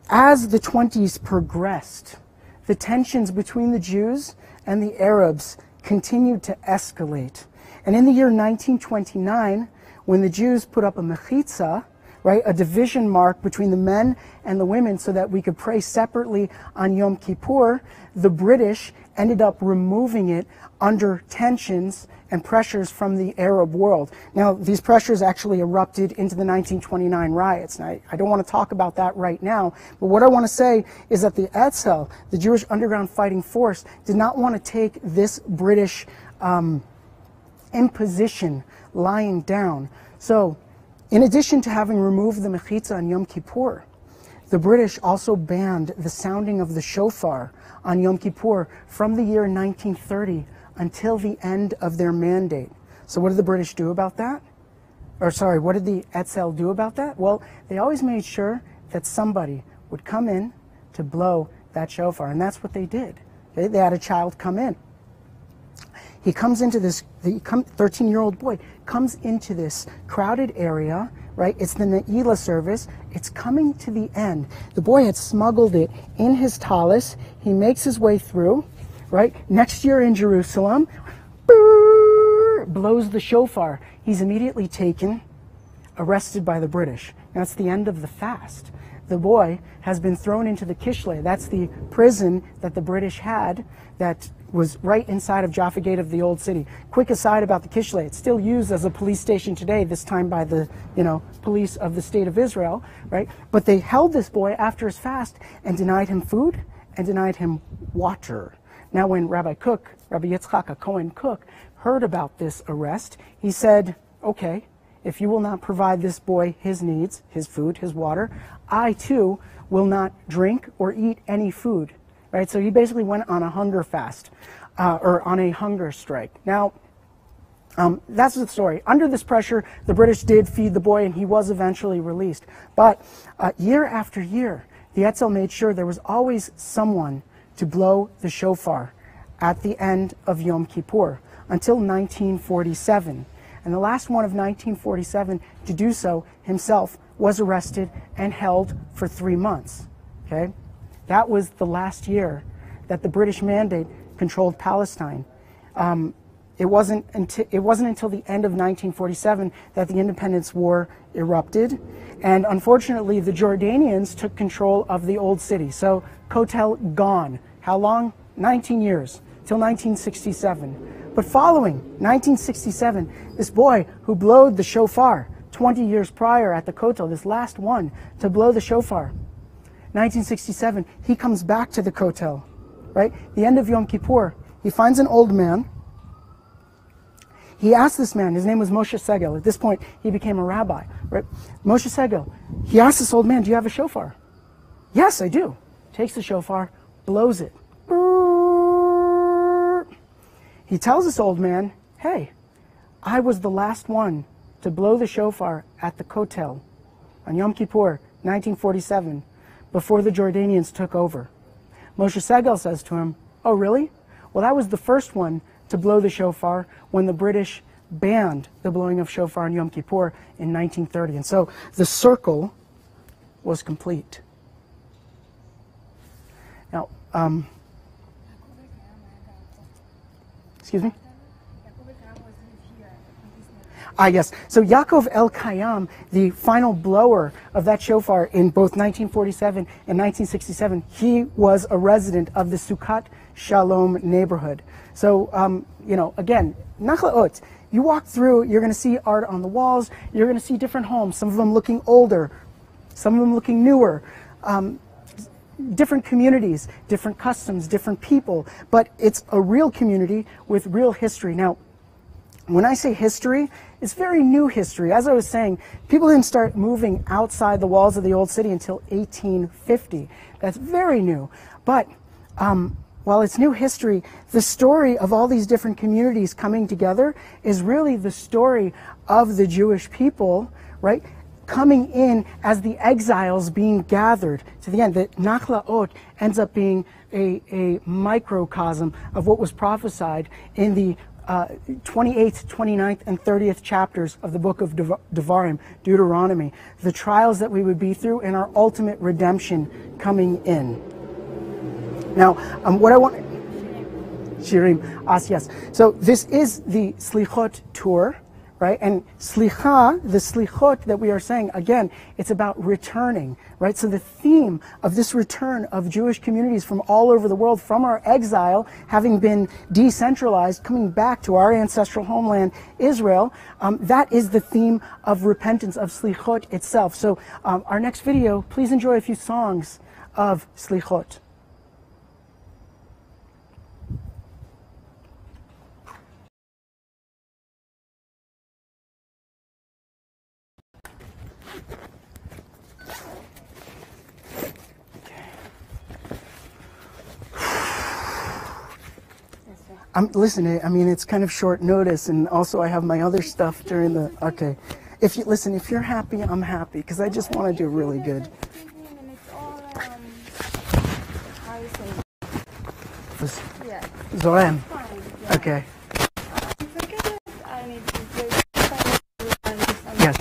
As the 20s progressed, the tensions between the Jews and the Arabs continued to escalate. And in the year 1929, when the Jews put up a mechitza, right, a division mark between the men and the women so that we could pray separately on Yom Kippur, the British ended up removing it under tensions and pressures from the Arab world. Now, these pressures actually erupted into the 1929 riots. Now, I don't want to talk about that right now, but what I want to say is that the Etzel, the Jewish underground fighting force, did not want to take this British imposition lying down. So, in addition to having removed the mechitza on Yom Kippur, the British also banned the sounding of the shofar on Yom Kippur from the year 1930 until the end of their mandate. So what did the British do about that? Or sorry, what did the Etzel do about that? Well, they always made sure that somebody would come in to blow that shofar, and that's what they did. Okay? They had a child come in. He comes into this, the 13-year-old boy comes into this crowded area, right? It's the Ne'ilah service. It's coming to the end. The boy had smuggled it in his tallis. He makes his way through, right? Next year in Jerusalem, blows the shofar. He's immediately taken, arrested by the British. Now, it's the end of the fast. The boy has been thrown into the Kishle. That's the prison that the British had that was right inside of Jaffa Gate of the Old City. Quick aside about the Kishle, it's still used as a police station today, this time by the, police of the state of Israel, right? But they held this boy after his fast and denied him food and denied him water. Now, when Rabbi Yitzchak Cohen Cook, heard about this arrest, he said, okay, if you will not provide this boy his needs, his food, his water, I too will not drink or eat any food, right? So he basically went on a hunger fast, or on a hunger strike. Now, That's the story. Under this pressure, the British did feed the boy, and he was eventually released. But year after year, the Etzel made sure there was always someone to blow the shofar at the end of Yom Kippur until 1947. And the last one of 1947 to do so himself was arrested and held for 3 months. Okay? That was the last year that the British mandate controlled Palestine. It wasn't until the end of 1947 that the Independence War erupted, and unfortunately the Jordanians took control of the old city. So Kotel gone. How long? 19 years, till 1967. But following 1967, this boy who blowed the shofar 20 years prior at the Kotel, this last one to blow the shofar, 1967, he comes back to the Kotel, right? The end of Yom Kippur, he finds an old man. He asked this man, his name was Moshe Segel. At this point, he became a rabbi, right? Moshe Segel, he asked this old man, do you have a shofar? Yes, I do. Takes the shofar, blows it. He tells this old man, hey, I was the last one to blow the shofar at the Kotel on Yom Kippur, 1947, before the Jordanians took over. Moshe Segel says to him, oh, really? Well, that was the first one to blow the shofar when the British banned the blowing of shofar on Yom Kippur in 1930. And so the circle was complete. Now, excuse me? Yes. So Yaakov El Kayam, the final blower of that shofar in both 1947 and 1967, he was a resident of the Sukkot Shalom neighborhood. So, again, Nachlaot, you walk through, you're going to see art on the walls, you're going to see different homes, some of them looking older, some of them looking newer, different communities, different customs, different people, but it's a real community with real history. Now, when I say history, it's very new history. As I was saying, people didn't start moving outside the walls of the old city until 1850. That's very new. But while it's new history, the story of all these different communities coming together is really the story of the Jewish people, right? Coming in as the exiles being gathered to the end. That Nachlaot ends up being a microcosm of what was prophesied in the 28th, 29th, and 30th chapters of the book of Devarim, Deuteronomy, the trials that we would be through and our ultimate redemption coming in. Now, what I want... Shirim, yes. So this is the slichot tour, right? And slicha, the slichot that we are saying, again, it's about returning, right? So the theme of this return of Jewish communities from all over the world, from our exile, having been decentralized, coming back to our ancestral homeland, Israel, that is the theme of repentance, of slichot itself. So our next video, please enjoy a few songs of slichot. Listen, I mean, it's kind of short notice, and also I have my other stuff during the, okay. If you're happy, I'm happy, because I just want to do really good. Zoem. Okay. Yes.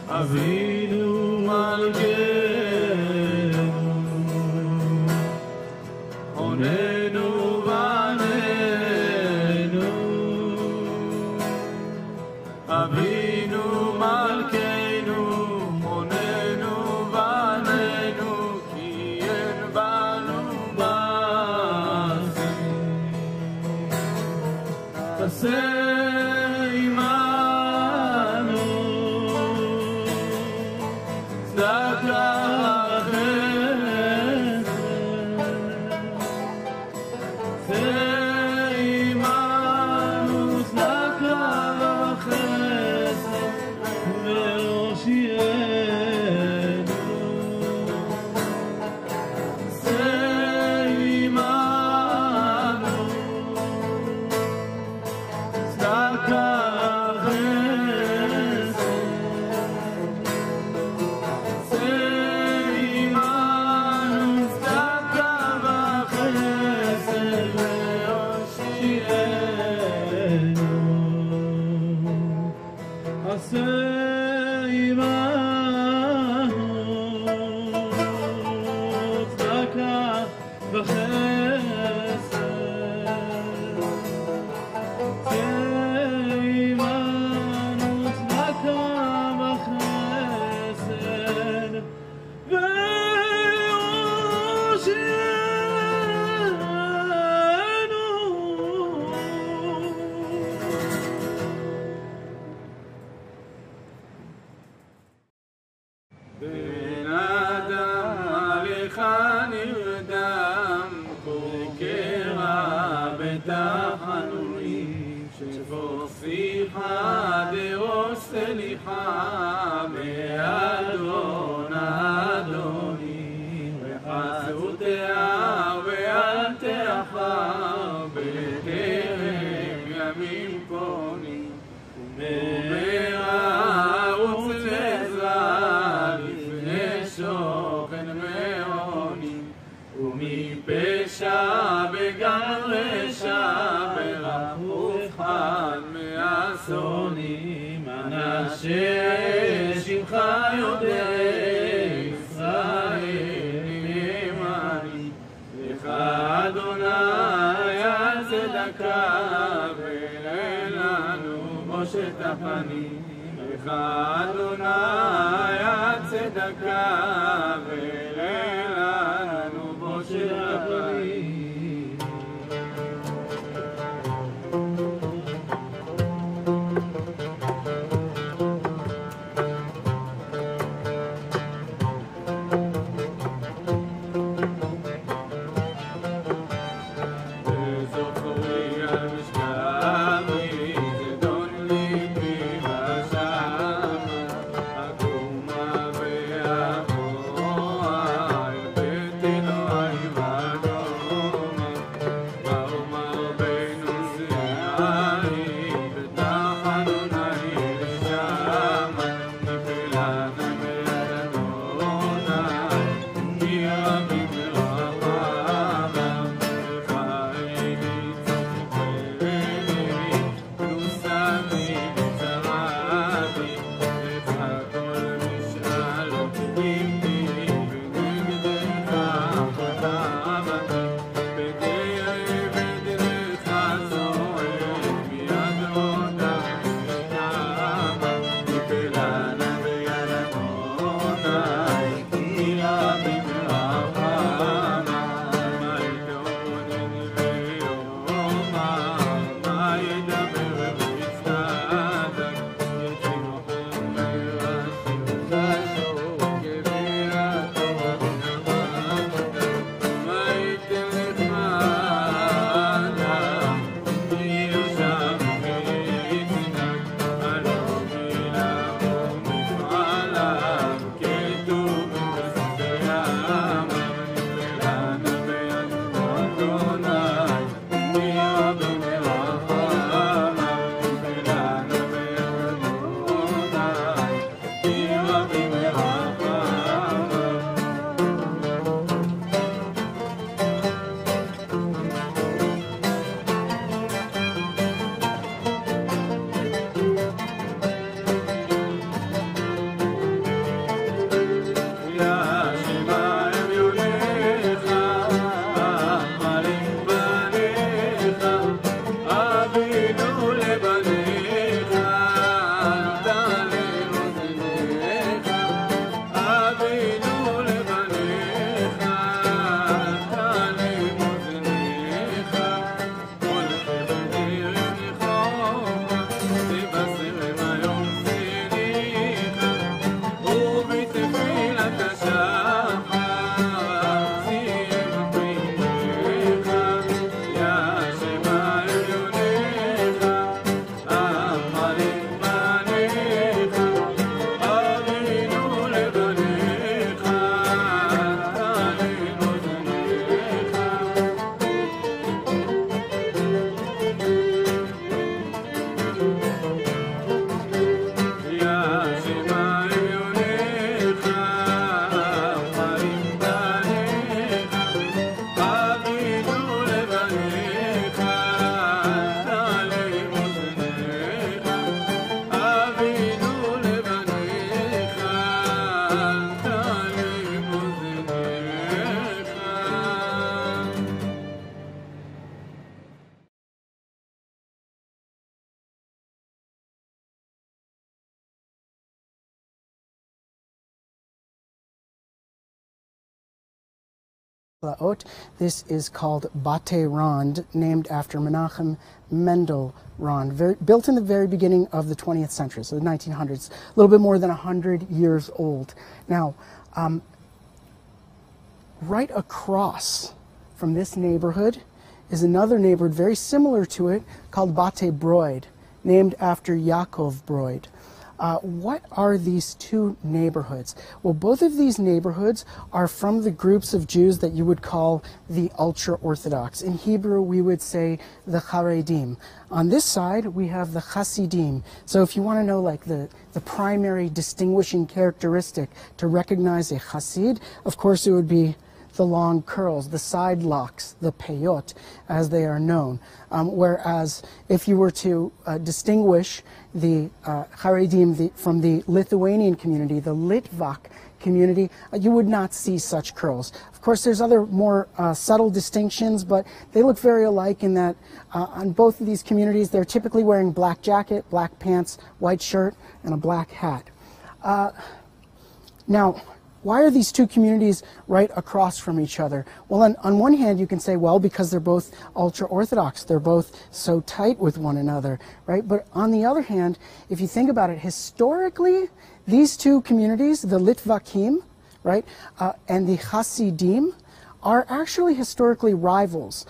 Avinu Oh Nachlaot. This is called Bate Rond, named after Menachem Mendel Rond, built in the very beginning of the 20th century, so the 1900s, a little bit more than 100 years old. Now, right across from this neighborhood is another neighborhood very similar to it called Bate Broid, named after Yaakov Broid. What are these two neighborhoods? Well, both of these neighborhoods are from the groups of Jews that you would call the ultra-Orthodox. In Hebrew, we would say the Haredim. On this side, we have the Hasidim. So if you want to know like the primary distinguishing characteristic to recognize a Hasid, of course it would be the long curls, the side locks, the peyot, as they are known. Whereas if you were to distinguish the Haredim from the Lithuanian community, the Litvak community, you would not see such curls. Of course, there's other more subtle distinctions, but they look very alike in that on both of these communities, they're typically wearing black jacket, black pants, white shirt, and a black hat. Now, why are these two communities right across from each other? Well, on one hand, you can say, well, because they're both ultra-Orthodox. They're both so tight with one another, right? But on the other hand, if you think about it, historically, these two communities, the Litvakim, right, and the Hasidim, are actually historically rivals.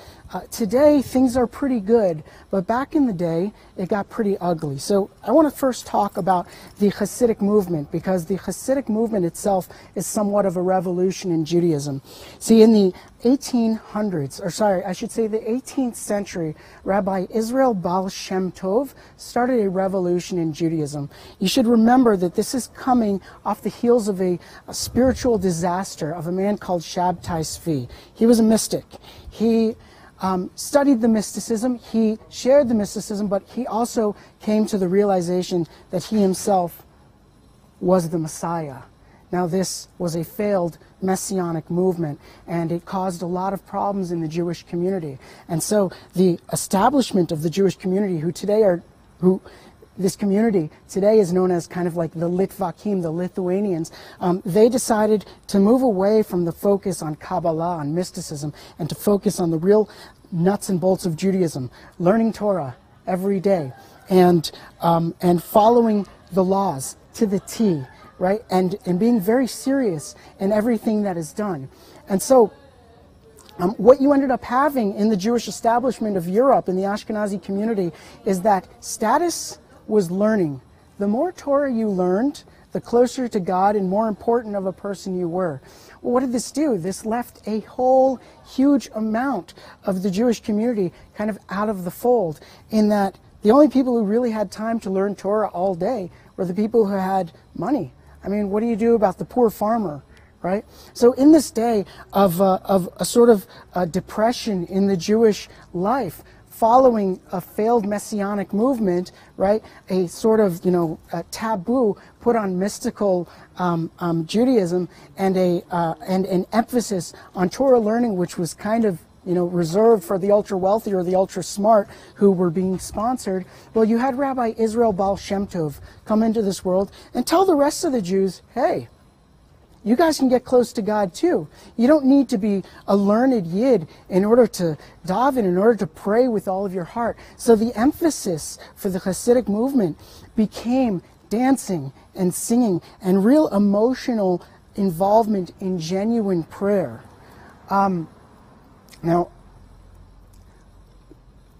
Today, things are pretty good, but back in the day, it got pretty ugly. So I want to first talk about the Hasidic movement, because the Hasidic movement itself is somewhat of a revolution in Judaism. See, in the 1800s, or sorry, I should say the 18th century, Rabbi Israel Baal Shem Tov started a revolution in Judaism. You should remember that this is coming off the heels of a spiritual disaster of a man called Shabtai Tzvi. He was a mystic. He studied the mysticism, he shared the mysticism, but he also came to the realization that he himself was the Messiah. Now, this was a failed messianic movement, and it caused a lot of problems in the Jewish community. And so the establishment of the Jewish community, this community today is known as kind of like the Litvakim, the Lithuanians. They decided to move away from the focus on Kabbalah, on mysticism, and to focus on the real nuts and bolts of Judaism, learning Torah every day, and following the laws to the T, right? And being very serious in everything that is done. And so what you ended up having in the Jewish establishment of Europe, in the Ashkenazi community, is that status was learning. The more Torah you learned, the closer to God and more important of a person you were. Well, what did this do? This left a whole huge amount of the Jewish community kind of out of the fold, in that the only people who really had time to learn Torah all day were the people who had money. I mean, what do you do about the poor farmer, right? So in this day of a sort of depression in the Jewish life, following a failed messianic movement, right? A sort of, a taboo put on mystical Judaism, and an emphasis on Torah learning, which was kind of, reserved for the ultra wealthy or the ultra smart who were being sponsored. Well, you had Rabbi Israel Baal Shem Tov come into this world and tell the rest of the Jews, hey, you guys can get close to God too. You don't need to be a learned Yid in order to daven, in order to pray with all of your heart. So the emphasis for the Hasidic movement became dancing and singing and real emotional involvement in genuine prayer. Now,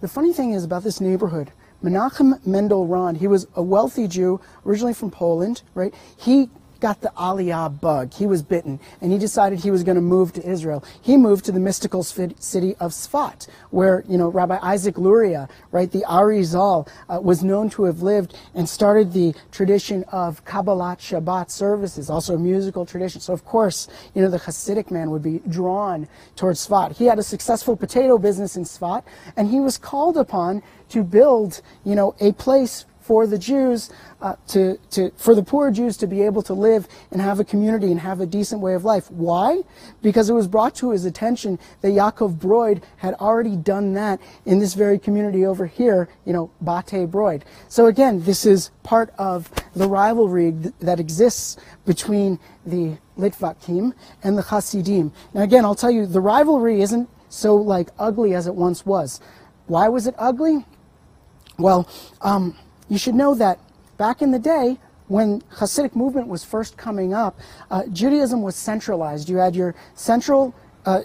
the funny thing is about this neighborhood, Menachem Mendel Rond, he was a wealthy Jew, originally from Poland, right? He got the Aliyah bug. He was bitten, and he decided he was going to move to Israel. He moved to the mystical city of Sfat, where, Rabbi Isaac Luria, right, the Arie Zal, was known to have lived and started the tradition of Kabbalat Shabbat services, also a musical tradition. So, of course, the Hasidic man would be drawn towards Sfat. He had a successful potato business in Sfat, and he was called upon to build, a place for the Jews, for the poor Jews to be able to live and have a community and have a decent way of life. Why? Because it was brought to his attention that Yaakov Broid had already done that in this very community over here, Bate Broid. So again, this is part of the rivalry that exists between the Litvakim and the Hasidim. Now again, I'll tell you, the rivalry isn't so ugly as it once was. Why was it ugly? Well, you should know that back in the day, when Hasidic movement was first coming up, Judaism was centralized. You had your central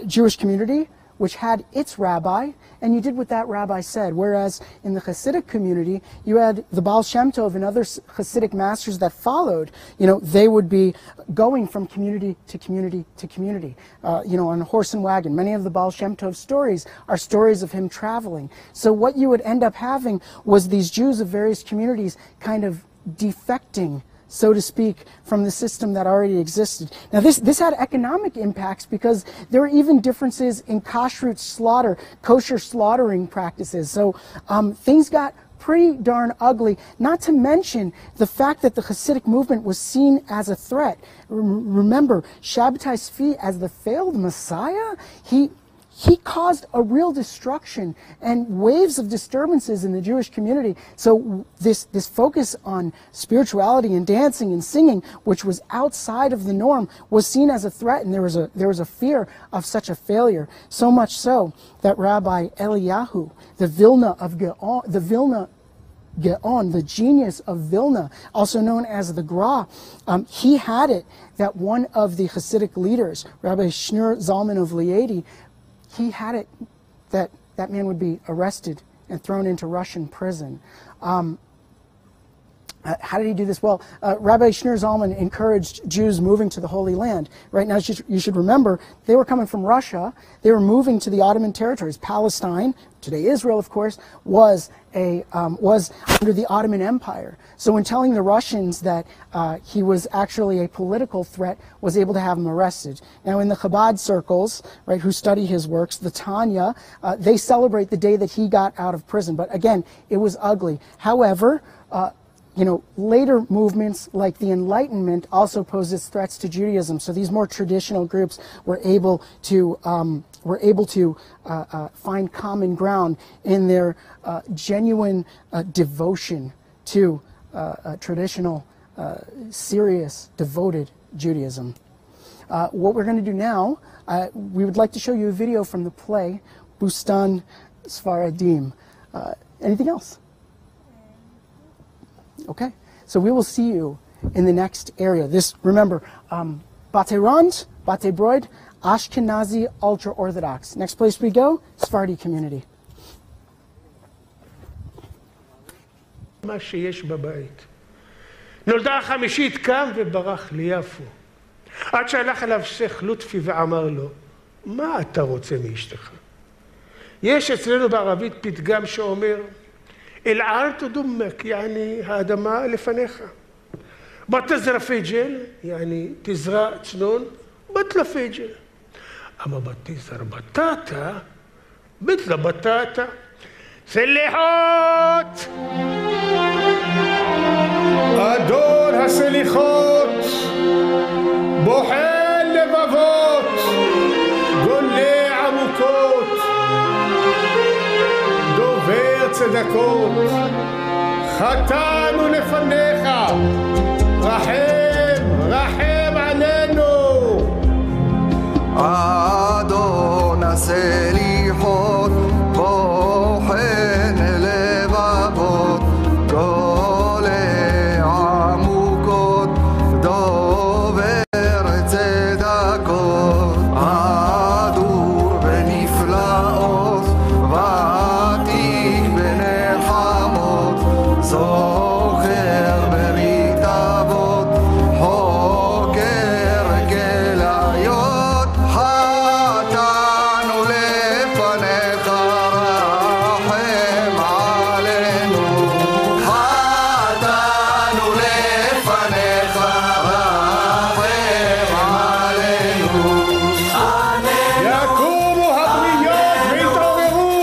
Jewish community, which had its rabbi, and you did what that rabbi said. Whereas in the Hasidic community, you had the Baal Shem Tov and other Hasidic masters that followed. They would be going from community to community to community, on a horse and wagon. Many of the Baal Shem Tov stories are stories of him traveling. So what you would end up having was these Jews of various communities kind of defecting, so to speak, from the system that already existed. Now this had economic impacts because there were even differences in kosher slaughtering practices. So things got pretty darn ugly, not to mention the fact that the Hasidic movement was seen as a threat. Remember, Shabbatai Tzvi, as the failed Messiah, he caused a real destruction and waves of disturbances in the Jewish community. So this focus on spirituality and dancing and singing, which was outside of the norm, was seen as a threat, and there was a fear of such a failure. So much so that Rabbi Eliyahu, the Vilna Gaon, the genius of Vilna, also known as the Gra, he had it that one of the Hasidic leaders, Rabbi Shneur Zalman of Liadi, he had it that that man would be arrested and thrown into Russian prison. How did he do this? Well, Rabbi Shneur Zalman encouraged Jews moving to the Holy Land. Right now, you should remember, they were coming from Russia. They were moving to the Ottoman territories. Palestine, today Israel, of course, was under the Ottoman Empire. So when telling the Russians that he was actually a political threat, was able to have him arrested. Now, in the Chabad circles, right, who study his works, the Tanya, they celebrate the day that he got out of prison. But again, it was ugly. However, later movements like the Enlightenment also poses threats to Judaism. So these more traditional groups were able to find common ground in their genuine devotion to traditional, serious, devoted Judaism. What we're going to do now, we would like to show you a video from the play Bustan Sfaradim. Anything else? Okay, so we will see you in the next area. Remember, Bate Rond, Bate Broid, Ashkenazi ultra-Orthodox. Next place we go, Sephardi community. מה שיש בבית. נולדה החמישית, קם וברח ליפו. עד שהלך אליו שייח לוטפי ואמר לו, מה אתה רוצה מאשתך? יש אצלנו בערבית פתגם שאומר, العرض دمك يعني האדמה לפניך. בתזרע פג'ל, يعني תזרע צנון, בטלה פג'ל. אבל בתזרע בטטה, בטלה בטטה. סליחות! אדון הסליחות, בוחן לבבות, גולה עמוקות, דובר צדקות, חטאנו לפניך, רחם, רחם עלינו. אדון הסליחות, בוחן לבבות, גולה עמוקות, דובר צדקות, אדור בנפלאות, ותיק בנחמות, זוכר ברית אבות, חוקר כליות, חטאנו לפניך, רחם עלינו. חטאנו לפניך, רחם עלינו. יקומו הבריות ויתעוררו.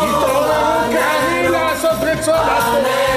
יתעוררו כעמים לעשות רצון השם.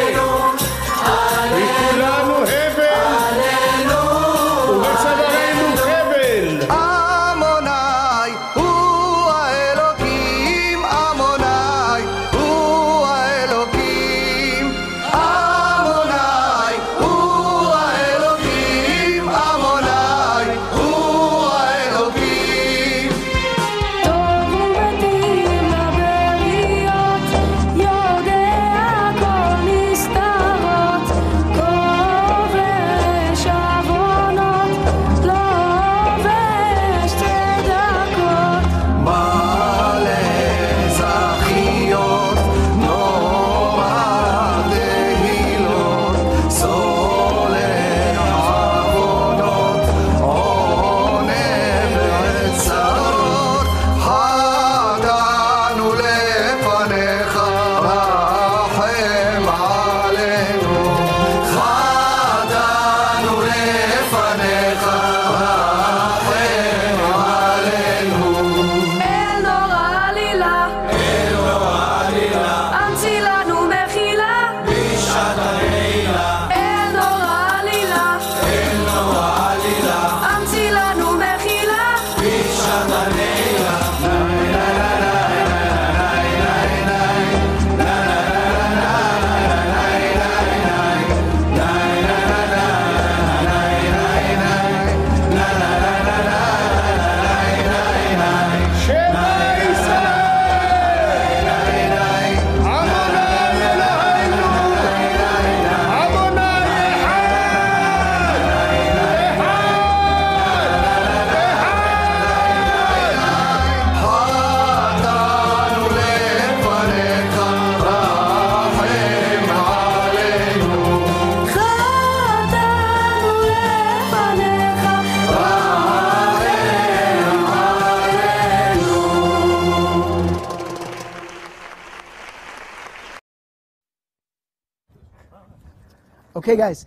Okay, guys,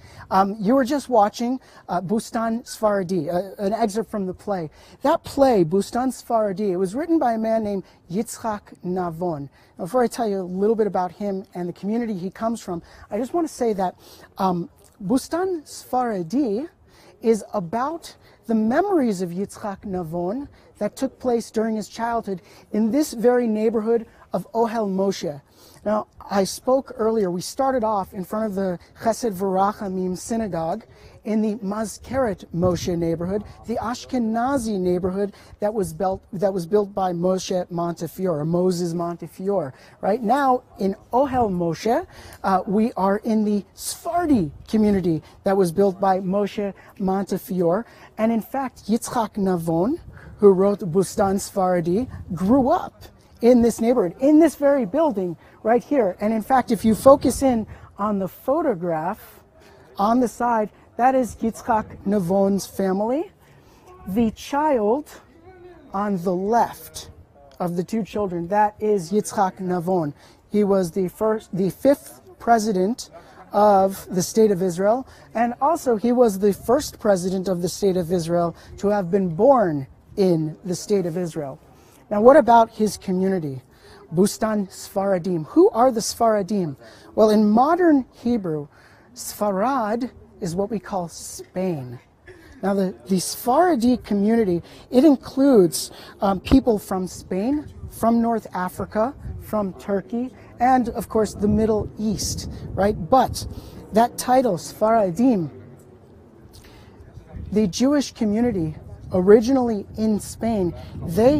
you were just watching Bustan Sfaradi, an excerpt from the play. That play, Bustan Sfaradi, it was written by a man named Yitzchak Navon. Now, before I tell you a little bit about him and the community he comes from, I just want to say that Bustan Sfaradi is about the memories of Yitzchak Navon that took place during his childhood in this very neighborhood of Ohel Moshe. Now, I spoke earlier, we started off in front of the Chesed V'Rachamim synagogue in the Mazkeret Moshe neighborhood, the Ashkenazi neighborhood that was built by Moshe Montefiore, or Moses Montefiore. Right now, in Ohel Moshe, we are in the Sephardi community that was built by Moshe Montefiore. And in fact, Yitzchak Navon, who wrote Bustan Sfaradi, grew up in this neighborhood, in this very building right here. And in fact, if you focus in on the photograph on the side, that is Yitzchak Navon's family. The child on the left of the two children, that is Yitzchak Navon. He was the fifth president of the state of Israel, and also he was the first president of the state of Israel to have been born in the state of Israel. Now, what about his community? Bustan Sfaradim. Who are the Sfaradim? Well, in modern Hebrew, Sfarad is what we call Spain. Now, the Sephardi community, it includes people from Spain, from North Africa, from Turkey, and, of course, the Middle East, right? But that title, Sfaradim, the Jewish community originally in Spain, they,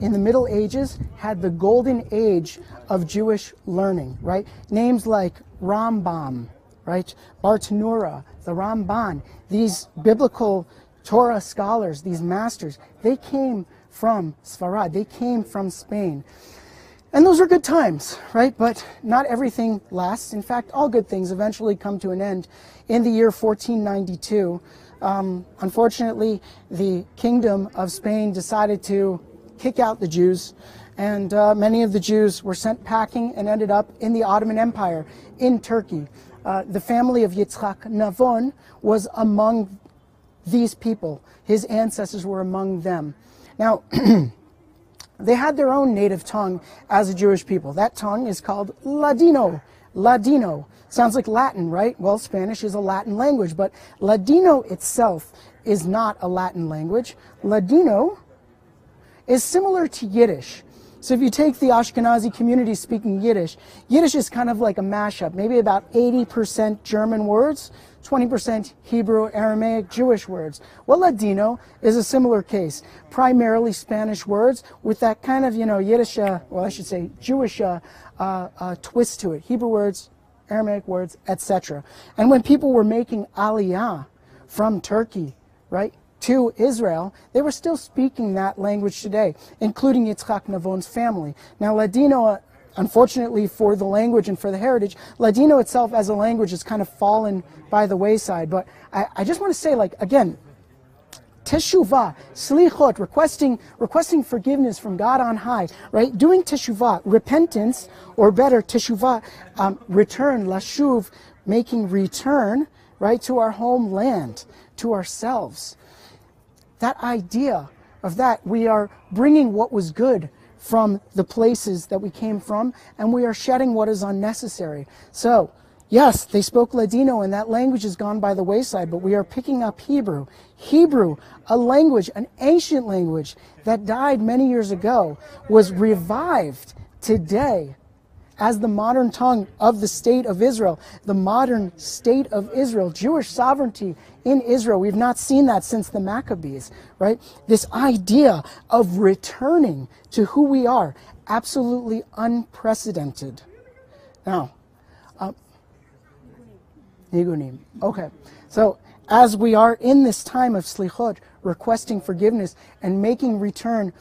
in the Middle Ages, had the golden age of Jewish learning, right? Names like Rambam, right? Bartanura, the Ramban, these biblical Torah scholars, these masters, they came from Sfarad, they came from Spain. And those are good times, right? But not everything lasts. In fact, all good things eventually come to an end. In the year 1492, unfortunately, the Kingdom of Spain decided to kick out the Jews, and many of the Jews were sent packing and ended up in the Ottoman Empire in Turkey. The family of Yitzchak Navon was among these people. His ancestors were among them. Now, they had their own native tongue as a Jewish people. That tongue is called Ladino. Ladino. Sounds like Latin, right? Well, Spanish is a Latin language, but Ladino itself is not a Latin language. Ladino is similar to Yiddish. So if you take the Ashkenazi community speaking Yiddish, Yiddish is kind of like a mashup, maybe about 80% German words, 20% Hebrew, Aramaic, Jewish words. Well, Ladino is a similar case, primarily Spanish words with that kind of, Yiddish, well, I should say Jewish twist to it. Hebrew words, Aramaic words, etc. And when people were making Aliyah from Turkey, right, to Israel, they were still speaking that language today, including Yitzchak Navon's family. Now, Ladino, unfortunately for the language and for the heritage, Ladino itself as a language has kind of fallen by the wayside. But I just want to say, again, teshuvah, slichot, requesting forgiveness from God on high, right? Doing teshuvah, repentance, or better, teshuvah, return, lashuv, making return, right, to our homeland, to ourselves. That idea of that, we are bringing what was good from the places that we came from, and we are shedding what is unnecessary. So, yes, they spoke Ladino, and that language has gone by the wayside, but we are picking up Hebrew. Hebrew, a language, an ancient language that died many years ago, was revived today as the modern tongue of the state of Israel, the modern state of Israel, Jewish sovereignty in Israel. We've not seen that since the Maccabees, right? This idea of returning to who we are, absolutely unprecedented. Now, Nigunim. Okay, so as we are in this time of slichot, requesting forgiveness and making return,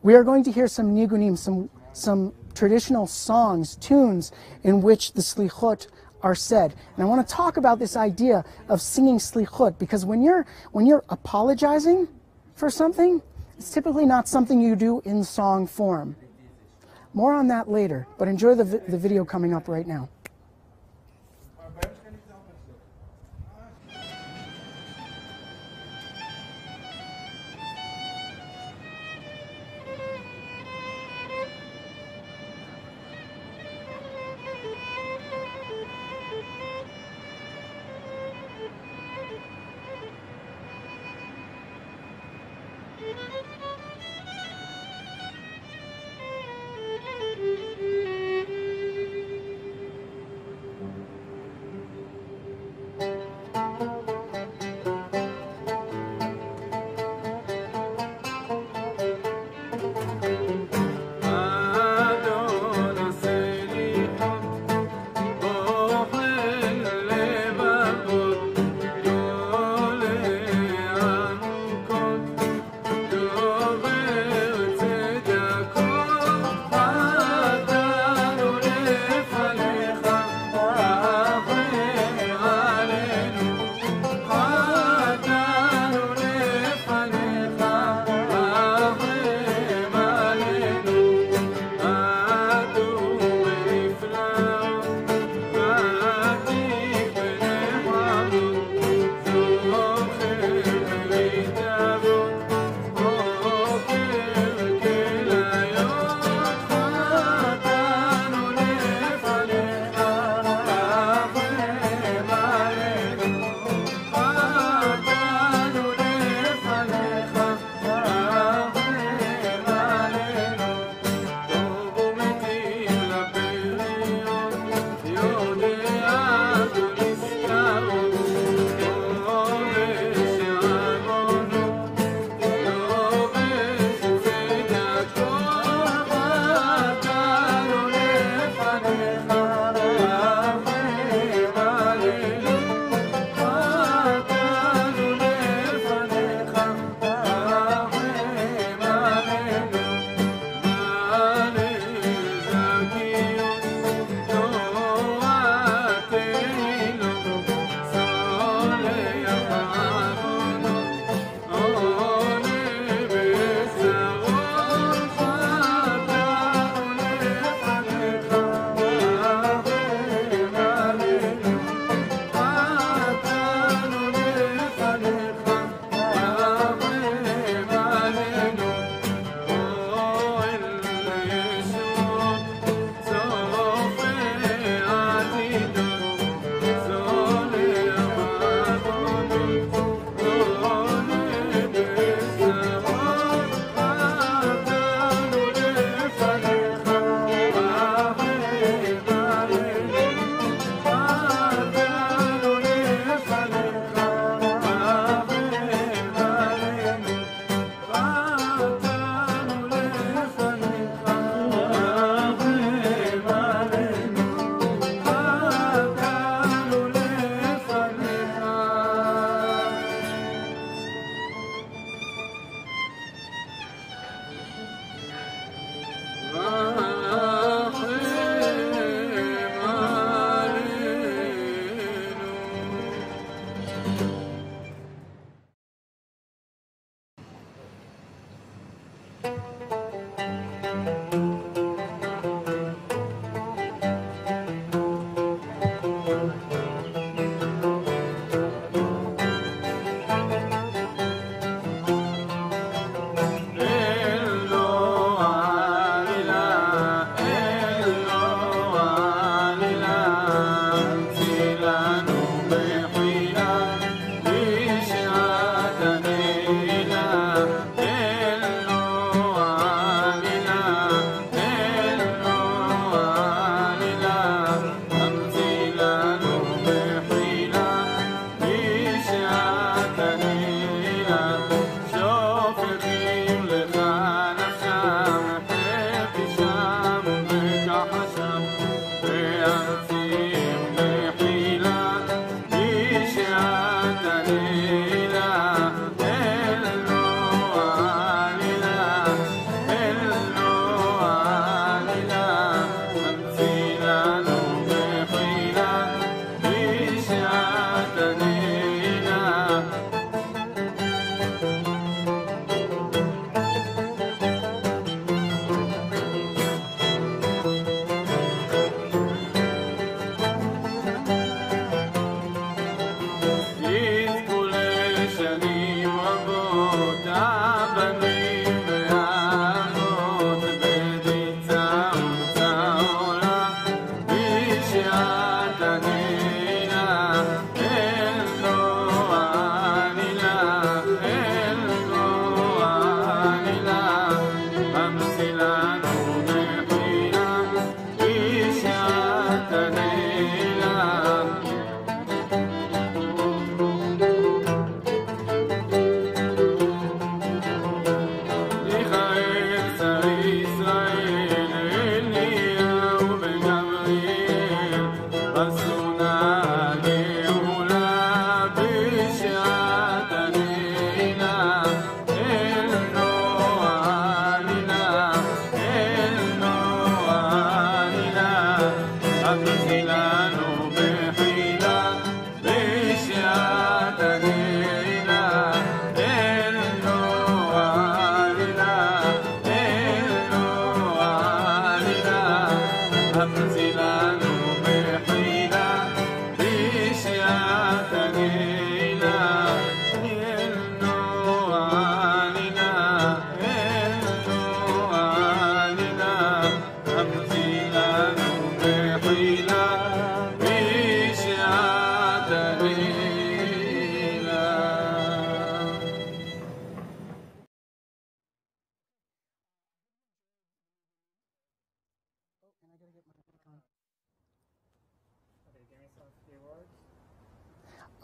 we are going to hear some nigunim, some traditional songs, tunes in which the slichot are said. And I want to talk about this idea of singing slichot, because when you're apologizing for something, it's typically not something you do in song form. More on that later, but enjoy the video coming up right now.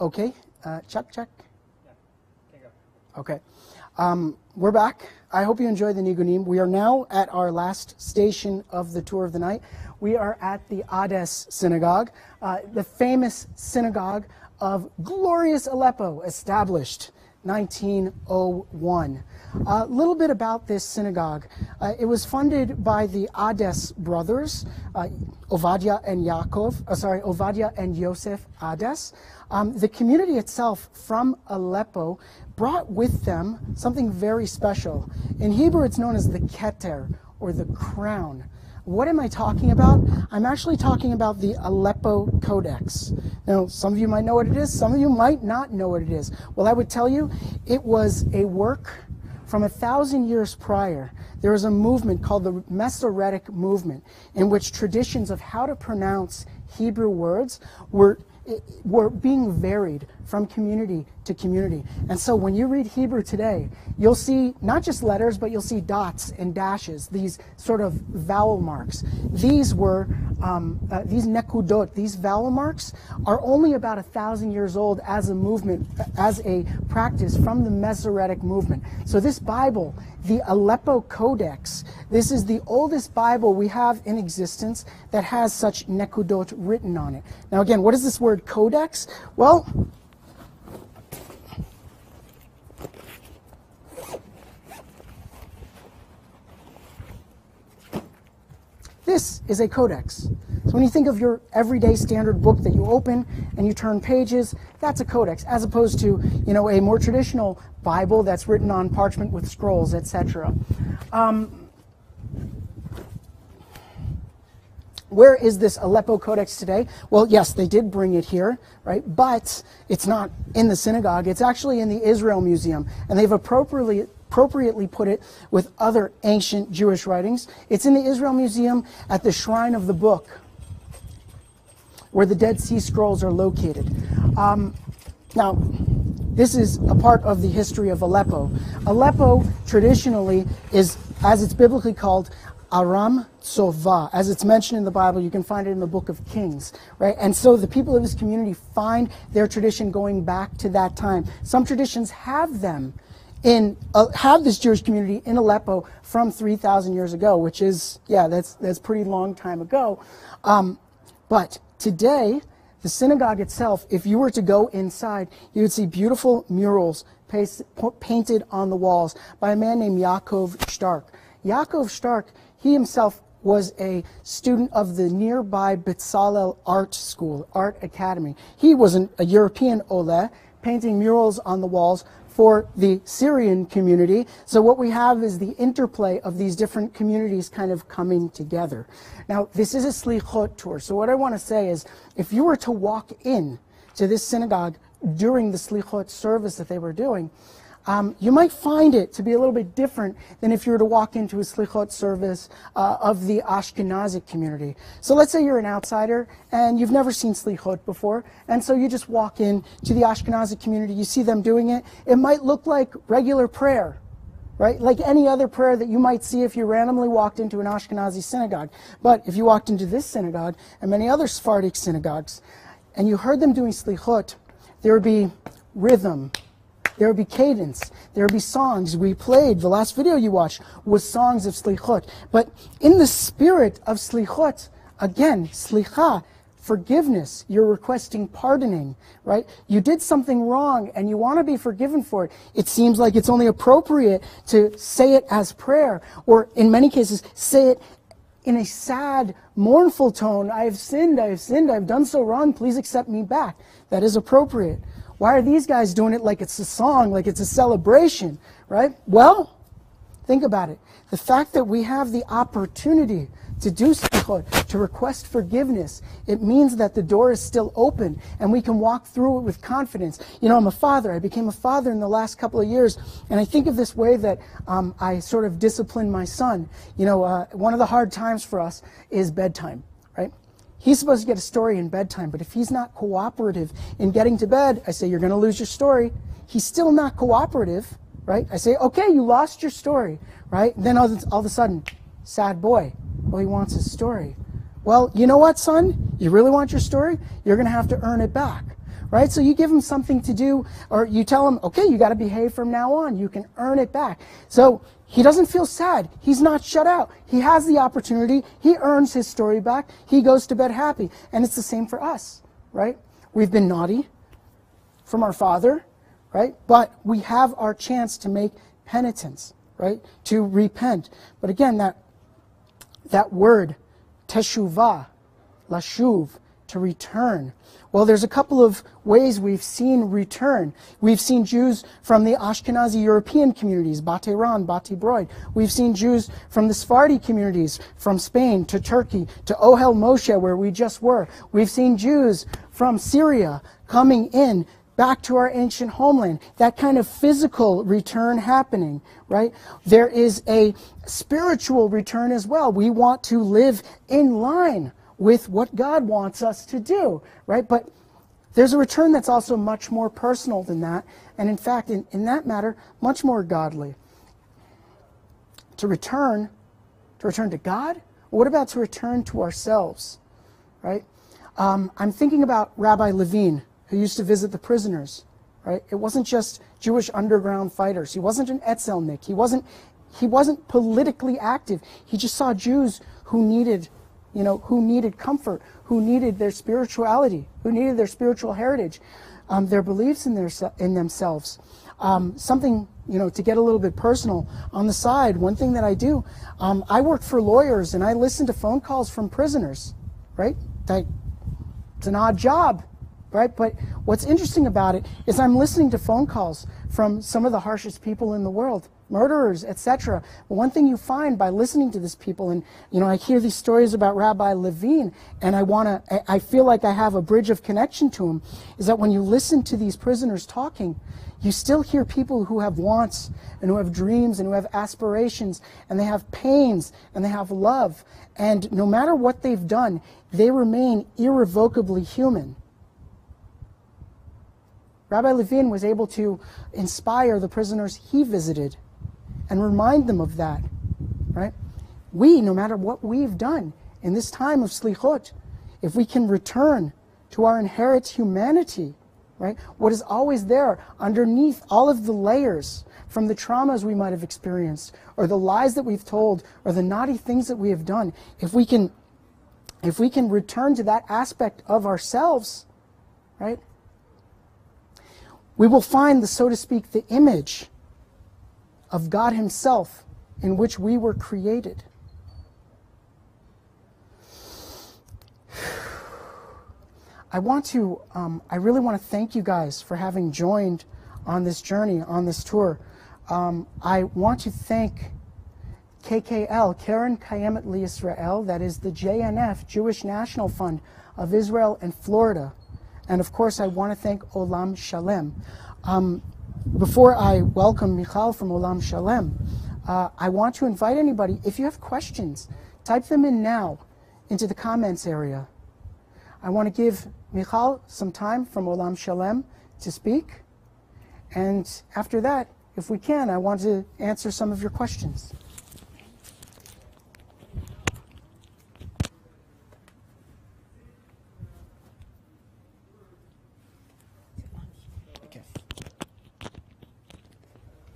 Okay, check. Okay, we're back. I hope you enjoyed the Nigunim. We are now at our last station of the tour of the night. We are at the Ades Synagogue, the famous synagogue of glorious Aleppo, established 1901. A little bit about this synagogue. It was funded by the Ades brothers, Ovadia and Yosef Ades. The community itself from Aleppo brought with them something very special. In Hebrew, it's known as the keter, or the crown. What am I talking about? I'm actually talking about the Aleppo Codex. Now, some of you might know what it is, some of you might not know what it is. Well, I would tell you, it was a work from 1,000 years prior. There was a movement called the Masoretic movement, in which traditions of how to pronounce Hebrew words were being varied from community to community. And so when you read Hebrew today, you'll see not just letters, but you'll see dots and dashes, these sort of vowel marks. These were, these nekudot, these vowel marks, are only about 1,000 years old as a movement, as a practice from the Masoretic movement. So this Bible, the Aleppo Codex, this is the oldest Bible we have in existence that has such nekudot written on it. Now again, what is this word codex? Well, this is a codex. So when you think of your everyday standard book that you open and you turn pages, that's a codex, as opposed to, you know, a more traditional Bible that's written on parchment with scrolls, etc. Where is this Aleppo Codex today? Well, yes, they did bring it here, right? But it's not in the synagogue. It's actually in the Israel Museum, and they've appropriately put it with other ancient Jewish writings. It's in the Israel Museum at the Shrine of the Book, where the Dead Sea Scrolls are located. Now, this is a part of the history of Aleppo. Aleppo traditionally is, as it's biblically called, Aram Tsova. As it's mentioned in the Bible, you can find it in the book of Kings, right? And so the people of this community find their tradition going back to that time. Some traditions have them have this Jewish community in Aleppo from 3,000 years ago, which is, yeah, that's pretty long time ago. But today, the synagogue itself, if you were to go inside, you would see beautiful murals painted on the walls by a man named Yaakov Stark. Yaakov Stark, he himself was a student of the nearby Betzalel Art School, Art Academy. He was a European Ole, painting murals on the walls for the Syrian community. So what we have is the interplay of these different communities kind of coming together. Now, this is a slichot tour. So what I want to say is, if you were to walk in to this synagogue during the slichot service that they were doing, you might find it to be a little bit different than if you were to walk into a slichot service of the Ashkenazic community. So let's say you're an outsider and you've never seen slichot before, and so you just walk in to the Ashkenazic community, you see them doing it. It might look like regular prayer, right? Like any other prayer that you might see if you randomly walked into an Ashkenazi synagogue. But if you walked into this synagogue and many other Sephardic synagogues, and you heard them doing slichot, there would be rhythm, there would be cadence, there would be songs. We played, the last video you watched was songs of slichot. But in the spirit of slichot, again, slicha, forgiveness, you're requesting pardoning, right? You did something wrong and you want to be forgiven for it. It seems like it's only appropriate to say it as prayer, or in many cases, say it in a sad, mournful tone. I have sinned, I've done so wrong, please accept me back. That is appropriate. Why are these guys doing it like it's a song, like it's a celebration, right? Well, think about it. The fact that we have the opportunity to do slichot, to request forgiveness, it means that the door is still open and we can walk through it with confidence. You know, I'm a father. I became a father in the last couple of years, and I think of this way that I sort of discipline my son. You know, one of the hard times for us is bedtime, right? He's supposed to get a story in bedtime, but if he's not cooperative in getting to bed, I say, you're going to lose your story. He's still not cooperative, right? I say, okay, you lost your story, right? And then all of a sudden, sad boy. Well, he wants his story. Well, you know what, son? You really want your story? You're going to have to earn it back, right? So you give him something to do, or you tell him, okay, you got to behave from now on. You can earn it back. So he doesn't feel sad. He's not shut out. He has the opportunity. He earns his story back. He goes to bed happy. And it's the same for us, right? We've been naughty from our father, right? But we have our chance to make penitence, right? To repent. But again, that word, teshuvah, lashuv, to return. Well, there's a couple of ways we've seen return. We've seen Jews from the Ashkenazi European communities, Bat Iran, Bat Broid. We've seen Jews from the Sephardi communities, from Spain to Turkey to Ohel Moshe, where we just were. We've seen Jews from Syria coming in back to our ancient homeland. That kind of physical return happening, right? There is a spiritual return as well. We want to live in line with what God wants us to do, right? But there's a return that's also much more personal than that, and in fact, in that matter, much more godly. To return to God? What about to return to ourselves, right? I'm thinking about Rabbi Levine, who used to visit the prisoners, right? It wasn't just Jewish underground fighters. He wasn't an Etzelnik. He wasn't politically active. He just saw Jews who needed comfort, who needed their spirituality, who needed their spiritual heritage, their beliefs in themselves. Something, to get a little bit personal, on the side, one thing that I do, I work for lawyers and I listen to phone calls from prisoners, right? It's an odd job, right? But what's interesting about it is I'm listening to phone calls from some of the harshest people in the world, murderers, etc. But one thing you find by listening to these people, and I hear these stories about Rabbi Levine, and I feel like I have a bridge of connection to him, is that when you listen to these prisoners talking, you still hear people who have wants and who have dreams and who have aspirations, and they have pains and they have love, and no matter what they've done, they remain irrevocably human. Rabbi Levine was able to inspire the prisoners he visited and remind them of that, right? We, no matter what we've done in this time of slichot, if we can return to our inherent humanity, right? What is always there underneath all of the layers from the traumas we might have experienced, or the lies that we've told, or the naughty things that we have done, if we can return to that aspect of ourselves, right? We will find so to speak, the image of God Himself in which we were created. I really want to thank you guys for having joined on this journey, on this tour. I want to thank KKL, Karen Kayemet LiYisrael, that is the JNF, Jewish National Fund of Israel and Florida. And of course, I want to thank Olam Shalem. Before I welcome Michal from Olam Shalem, I want to invite anybody, if you have questions, type them in now into the comments area. I want to give Michal some time from Olam Shalem to speak. And after that, if we can, I want to answer some of your questions.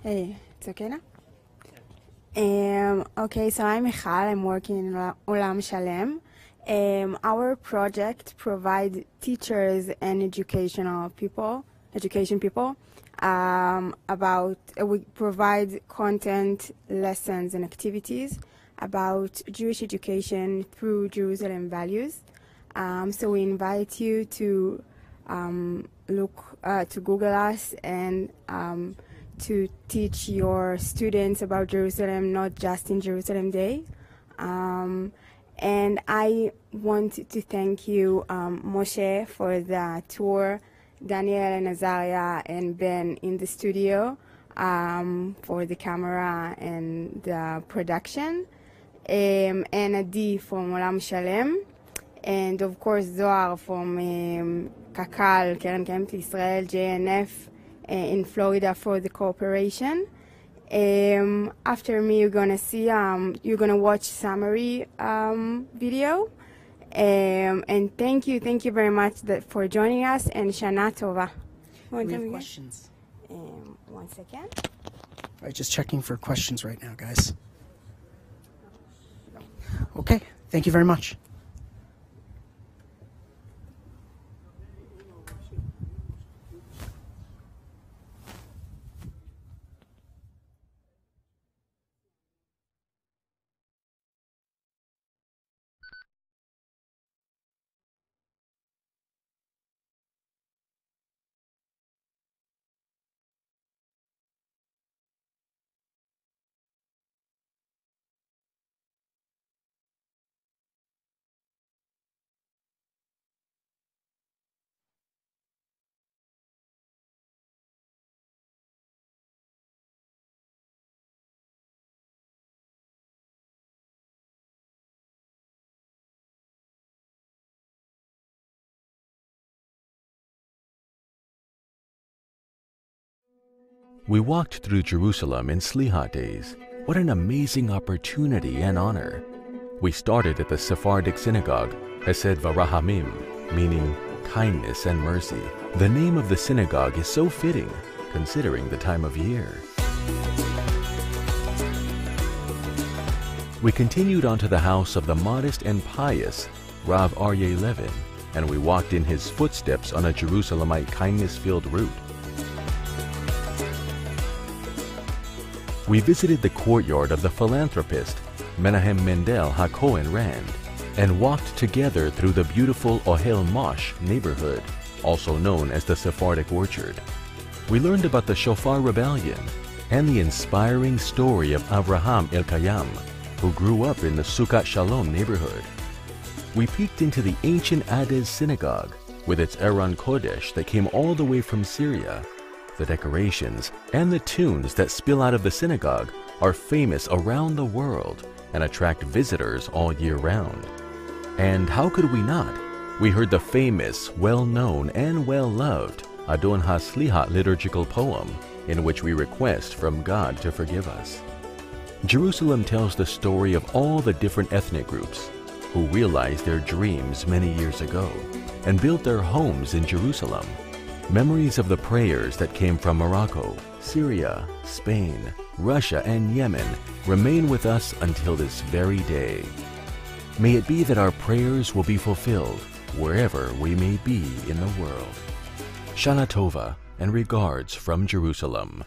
Hey, it's okay now? Okay, so I'm Michal. I'm working in Olam Shalem. Our project provides teachers and education people we provide content, lessons, and activities about Jewish education through Jerusalem values. So we invite you to Google us and to teach your students about Jerusalem, not just in Jerusalem Day. And I want to thank you, Moshe, for the tour, Daniel and Arya and Ben in the studio for the camera and the production, and Adi from Olam Shalem, and of course Zohar from Kakal, Keren Kayemet Israel, JNF, in Florida for the cooperation. After me, you're gonna see, you're gonna watch summary video, And thank you very much for joining us, and Shana Tova. We have questions. 1 second. All right, just checking for questions right now, guys. Okay, thank you very much. We walked through Jerusalem in slichot days. What an amazing opportunity and honor. We started at the Sephardic Synagogue, Hesed V'Rahamim, meaning kindness and mercy. The name of the synagogue is so fitting, considering the time of year. We continued on to the house of the modest and pious Rav Arya Levine, and we walked in his footsteps on a Jerusalemite kindness-filled route. We visited the courtyard of the philanthropist Menahem Mendel HaKohen Rand and walked together through the beautiful Ohel Mosh neighborhood, also known as the Sephardic Orchard. We learned about the Shofar Rebellion and the inspiring story of Avraham Elkayam, who grew up in the Sukkot Shalom neighborhood. We peeked into the ancient Ades Synagogue with its Aron Kodesh that came all the way from Syria. The decorations and the tunes that spill out of the synagogue are famous around the world and attract visitors all year round. And how could we not? We heard the famous, well-known, and well-loved Adon HaSlichot liturgical poem in which we request from God to forgive us. Jerusalem tells the story of all the different ethnic groups who realized their dreams many years ago and built their homes in Jerusalem. Memories of the prayers that came from Morocco, Syria, Spain, Russia, and Yemen remain with us until this very day. May it be that our prayers will be fulfilled wherever we may be in the world. Shana Tova and regards from Jerusalem.